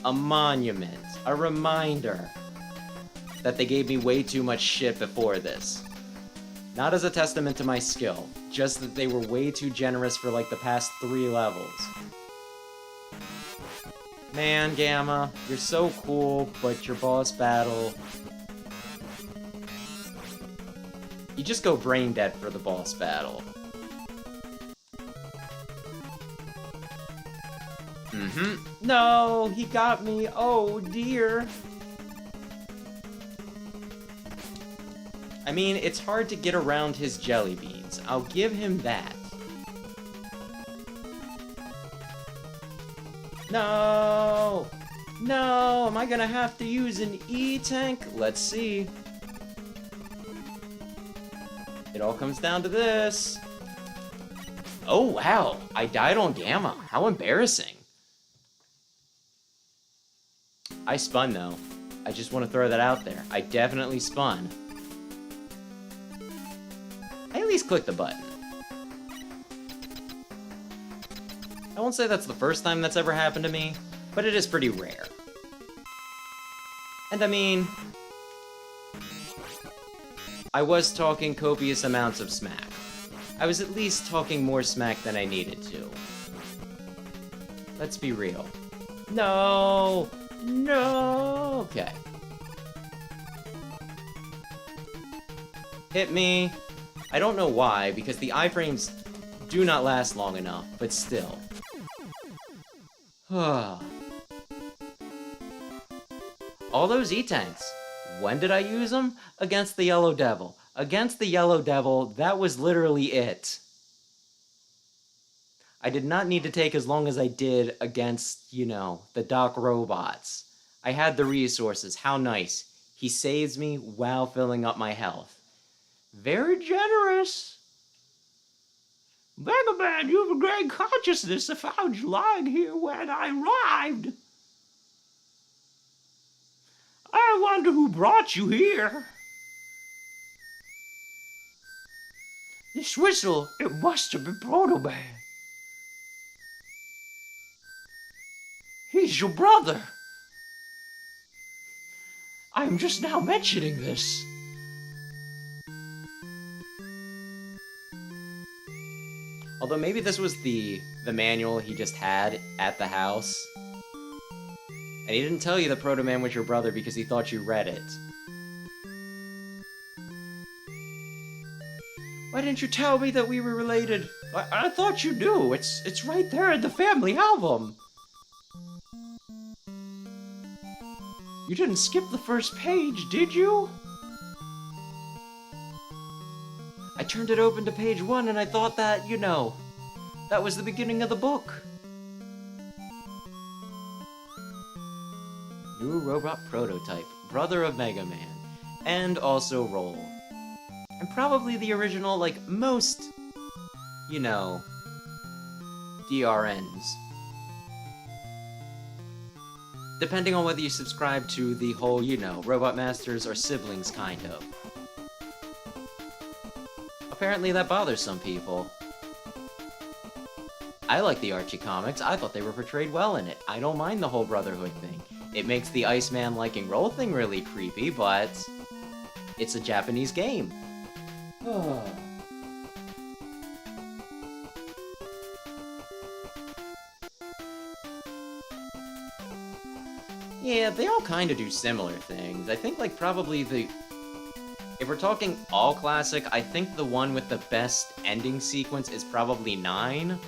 A monument. A reminder that they gave me way too much shit before this. Not as a testament to my skill, just that they were way too generous for like the past 3 levels. Man, Gamma, you're so cool, but your boss battle... You just go brain dead for the boss battle. No, he got me. Oh, dear. I mean, it's hard to get around his jelly beans. I'll give him that. No! No! Am I gonna have to use an E-tank? Let's see. It all comes down to this. Oh, wow! I died on Gamma. How embarrassing. I spun, though. I just want to throw that out there. I definitely spun. I at least clicked the button. I won't say that's the first time that's ever happened to me, but it is pretty rare. And I mean... I was talking copious amounts of smack. I was at least talking more smack than I needed to. Let's be real. No! No! Okay. Hit me. I don't know why, because the iframes do not last long enough, but still. All those E-tanks. When did I use them? Against the Yellow Devil. Against the Yellow Devil, that was literally it. I did not need to take as long as I did against, you know, the Doc robots. I had the resources. How nice. He saves me while filling up my health. Very generous. Mega Man, you have a great consciousness. I found you lying here when I arrived. I wonder who brought you here. This whistle, it must have been Proto Man. He's your brother. I am just now mentioning this. Although maybe this was the manual he just had at the house. And he didn't tell you that Proto Man was your brother because he thought you read it. Why didn't you tell me that we were related? I thought you knew. It's right there in the family album. You didn't skip the first page, did you? I turned it open to page 1 and I thought that, you know, that was the beginning of the book. New robot prototype, brother of Mega Man, and also Roll. And probably the original, like, most, you know, DRNs. Depending on whether you subscribe to the whole, you know, Robot Masters are siblings, kind of. Apparently that bothers some people. I like the Archie comics. I thought they were portrayed well in it. I don't mind the whole Brotherhood thing. It makes the Iceman liking Roll thing really creepy, but it's a Japanese game. Yeah, they all kind of do similar things. I think, like, probably the... If we're talking all classic, I think the one with the best ending sequence is probably 9.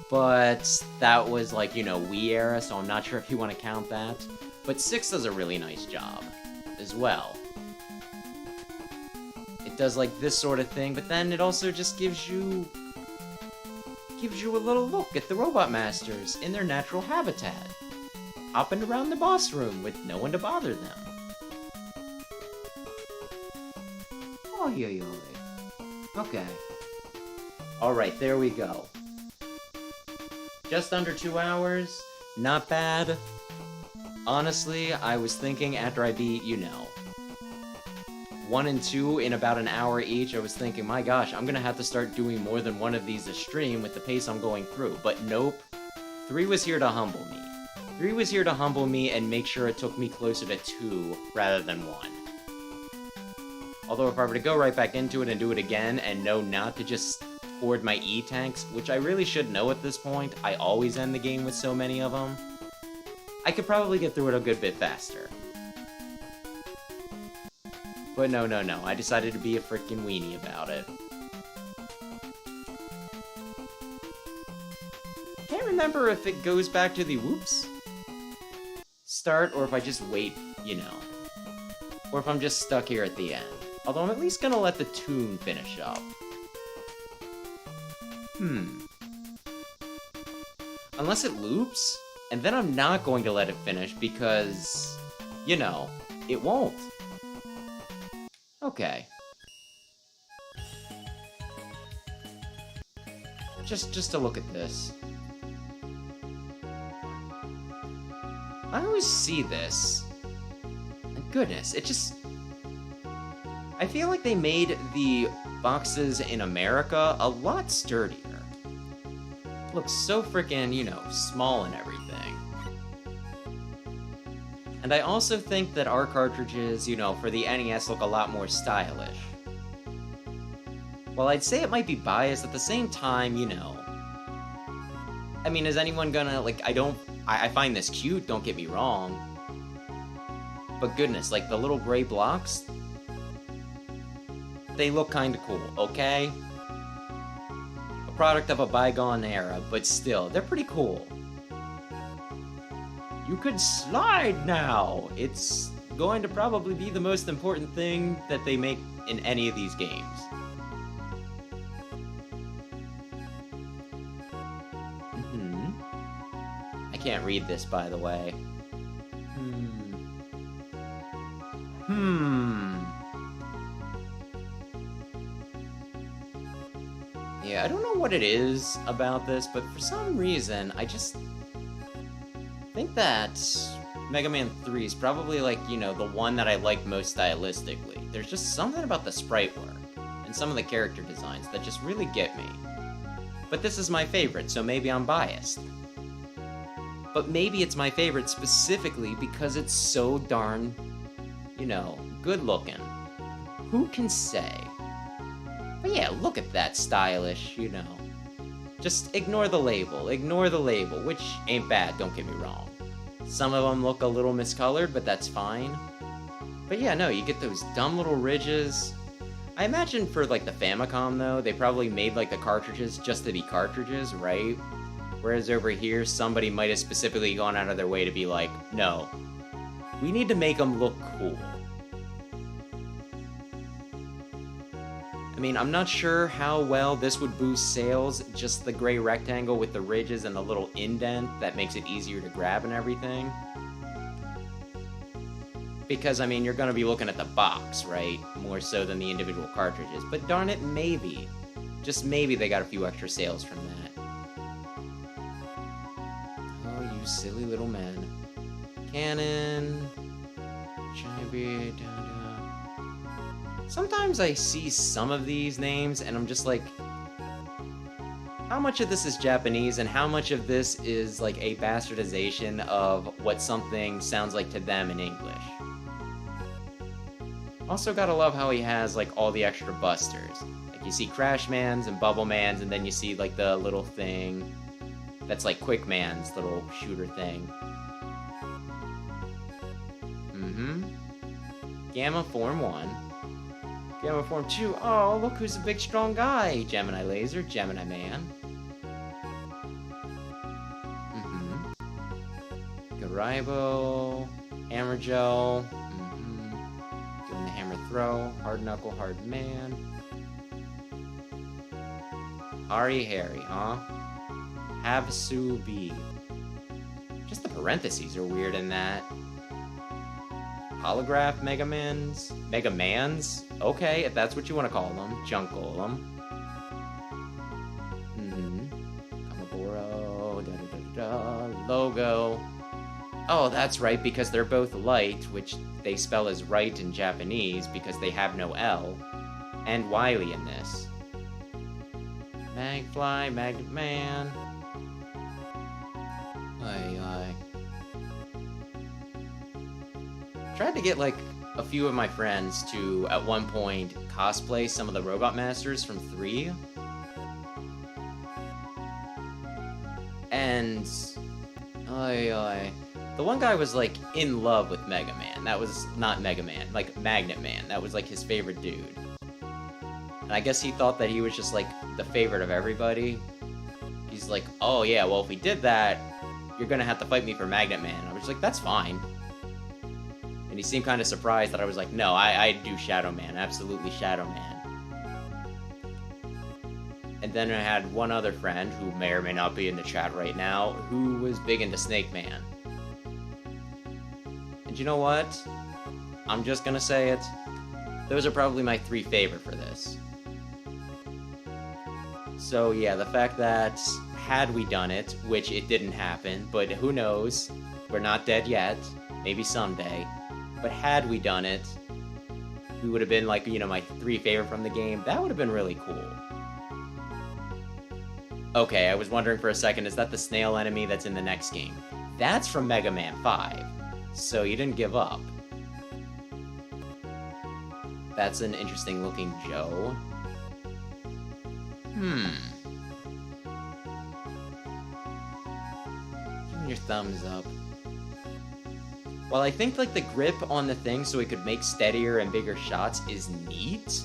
But that was, like, you know, Wii era, so I'm not sure if you want to count that. But 6 does a really nice job, as well. It does, like, this sort of thing, but then it also just gives you a little look at the Robot Masters in their natural habitat. Hopping around the boss room with no one to bother them. Oh, yeah. Okay. Alright, there we go. Just under 2 hours. Not bad. Honestly, I was thinking after I beat, 1 and 2 in about an hour each, I was thinking, my gosh, I'm gonna have to start doing more than one of these a stream with the pace I'm going through. But nope. 3 was here to humble me. 3 was here to humble me and make sure it took me closer to 2 rather than 1. Although if I were to go right back into it and do it again and know not to just hoard my E-tanks, which I really should know at this point, I always end the game with so many of them, I could probably get through it a good bit faster. But no, I decided to be a freaking weenie about it. Can't remember if it goes back to the whoops start, or if I just wait, or if I'm just stuck here at the end. Although I'm at least gonna let the tune finish up. Unless it loops, and then I'm not going to let it finish because, it won't. Okay. Just to look at this. I always see this. And goodness, it just... I feel like they made the boxes in America a lot sturdier. Looks so freaking, small and everything. And I also think that our cartridges, for the NES look a lot more stylish. While I'd say it might be biased, at the same time, I mean, is anyone gonna, I find this cute, don't get me wrong. But goodness, the little gray blocks, they look kinda cool, okay? A product of a bygone era, but still, they're pretty cool. You could slide now! It's going to probably be the most important thing that they make in any of these games. I can't read this, by the way. Yeah, I don't know what it is about this, but for some reason, I just think that Mega Man 3 is probably, the one that I like most stylistically. There's just something about the sprite work, and some of the character designs that just really get me. But this is my favorite, so maybe I'm biased. But maybe it's my favorite specifically because it's so darn, good looking. Who can say? But yeah, look at that stylish, Just ignore the label, which ain't bad, don't get me wrong. Some of them look a little miscolored, but that's fine. But yeah, no, you get those dumb little ridges. I imagine for, the Famicom, though, they probably made, the cartridges just to be cartridges, right? Whereas over here, somebody might have specifically gone out of their way to be like, no, we need to make them look cool. I mean, I'm not sure how well this would boost sales, just the gray rectangle with the ridges and the little indent that makes it easier to grab and everything. Because, I mean, you're going to be looking at the box, right? More so than the individual cartridges. But darn it, maybe. Just maybe they got a few extra sales from that. Oh, you silly little man. Cannon. Chibi, Sometimes I see some of these names, and I'm just like, how much of this is Japanese, and how much of this is, a bastardization of what something sounds like to them in English? Also gotta love how he has, all the extra busters. You see Crash Man's and Bubble Man's, and then you see, the little thing that's, Quick Man's little shooter thing. Gamma Form 1. Gamma Form 2, oh, look who's a big strong guy! Gemini Laser, Gemini Man. Garaibo, Hammer Joe, doing the hammer throw, Hard Knuckle, Hard Man. Harry, huh? Habsu B. Just the parentheses are weird in that. holograph Megamans? Okay, if that's what you want to call them. Junk Golem. Kamaboro, logo. Oh, that's right, because they're both light, which they spell as right in Japanese because they have no L, and Wily in this. Magfly, Magnet Man. Aye. Tried to get, like, a few of my friends to, at one point, cosplay some of the Robot Masters from 3. And... the one guy was, like, in love with Mega Man. That was not Mega Man, like, Magnet Man. That was, like, his favorite dude. And I guess he thought that he was just, like, the favorite of everybody. He's like, oh yeah, well, if we did that, you're gonna have to fight me for Magnet Man. I was like, that's fine. And he seemed kind of surprised that I was like, no, I do Shadow Man, absolutely Shadow Man. And then I had one other friend, who may or may not be in the chat right now, who was big into Snake Man. And you know what? I'm just gonna say it. Those are probably my 3 favorite for this. So yeah, the fact that had we done it, which it didn't happen, but who knows? We're not dead yet. Maybe someday. But had we done it, we would have been like, you know, my 3 favorite from the game. That would have been really cool. Okay, I was wondering for a second, is that the snail enemy that's in the next game? That's from Mega Man 5. So you didn't give up. That's an interesting looking Joe. Give me your thumbs up. While I think, like, the grip on the thing so he could make steadier and bigger shots is neat,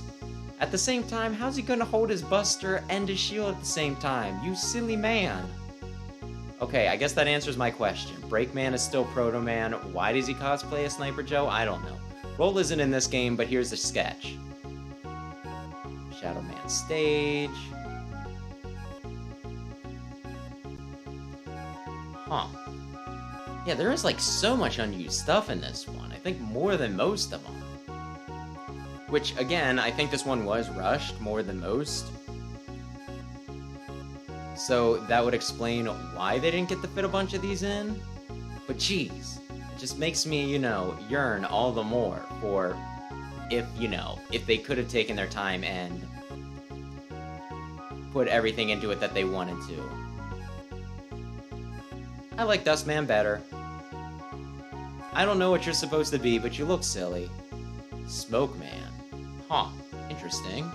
at the same time, how's he gonna hold his buster and his shield at the same time? You silly man. Okay, I guess that answers my question. Breakman is still Proto Man. Why does he cosplay as Sniper Joe? I don't know. Roll isn't in this game, but here's the sketch. Shadow Man stage. Huh. Yeah, there is, like, so much unused stuff in this one. I think more than most of them. Which, again, I think this one was rushed more than most. So that would explain why they didn't get to fit a bunch of these in. But geez, it just makes me, you know, yearn all the more for if, you know, if they could have taken their time and put everything into it that they wanted to. I like Dustman better. I don't know what you're supposed to be, but you look silly. Smoke Man. Huh. Interesting.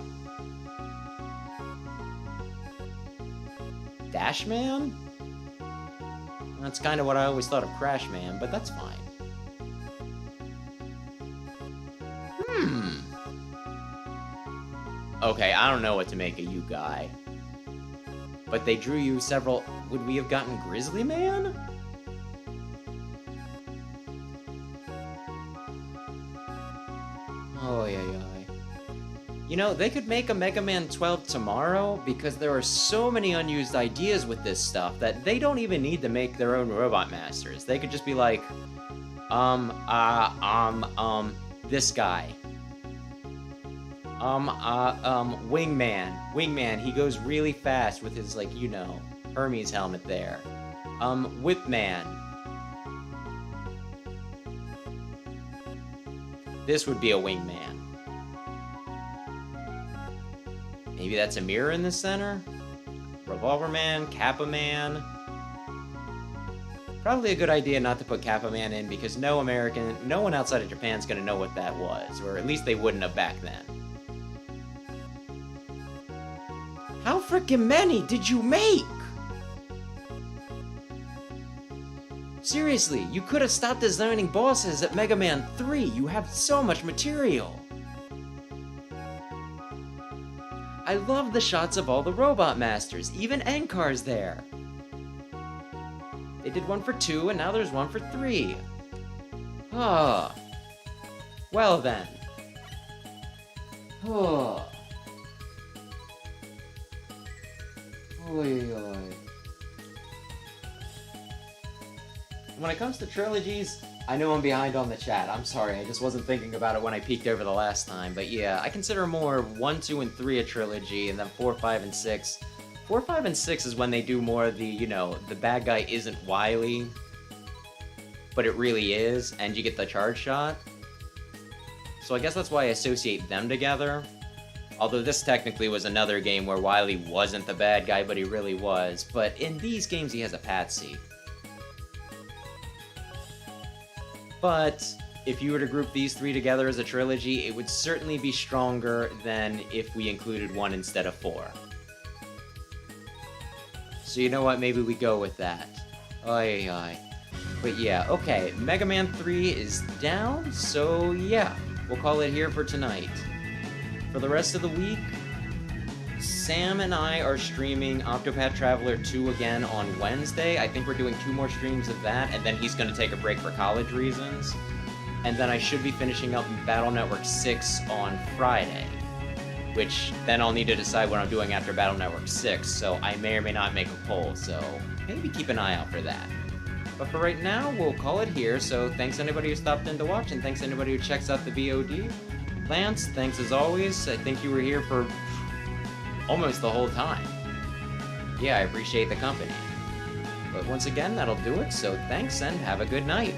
Dash Man? That's kind of what I always thought of Crash Man, but that's fine. Okay, I don't know what to make of you, guy. But they drew you several... Would we have gotten Grizzly Man? Oh, yeah. You know, they could make a Mega Man 12 tomorrow, because there are so many unused ideas with this stuff that they don't even need to make their own Robot Masters. They could just be like, this guy. Wingman, he goes really fast with his, like, you know, Hermes helmet there. Whipman. This would be a Wingman. Maybe that's a mirror in the center? Revolver Man, Kappa Man. Probably a good idea not to put Kappa Man in because no one outside of Japan's gonna know what that was, or at least they wouldn't have back then. How freaking many did you make? Seriously, you could have stopped designing bosses at Mega Man 3. You have so much material. I love the shots of all the Robot Masters, even Enkar's there. They did one for 2, and now there's one for 3. Ah. Well then. Oh. Oy. When it comes to trilogies, I know I'm behind on the chat. I'm sorry, I just wasn't thinking about it when I peeked over the last time. But yeah, I consider more 1, 2, and 3 a trilogy, and then 4, 5, and 6. 4, 5, and 6 is when they do more of the, you know, the bad guy isn't Wily, but it really is, and you get the charge shot. So I guess that's why I associate them together. Although this technically was another game where Wily wasn't the bad guy, but he really was. But in these games, he has a patsy. But if you were to group these 3 together as a trilogy, it would certainly be stronger than if we included 1 instead of 4. So you know what, maybe we go with that. Ay, ay. But yeah, okay, Mega Man 3 is down, so yeah, we'll call it here for tonight. For the rest of the week, Sam and I are streaming Octopath Traveler 2 again on Wednesday. I think we're doing 2 more streams of that, and then he's going to take a break for college reasons. And then I should be finishing up Battle Network 6 on Friday, which then I'll need to decide what I'm doing after Battle Network 6, so I may or may not make a poll, so maybe keep an eye out for that. But for right now, we'll call it here, so thanks anybody who stopped in to watch, and thanks anybody who checks out the VOD. Lance, thanks as always. I think you were here for almost the whole time. Yeah, I appreciate the company. But once again, that'll do it, so thanks and have a good night.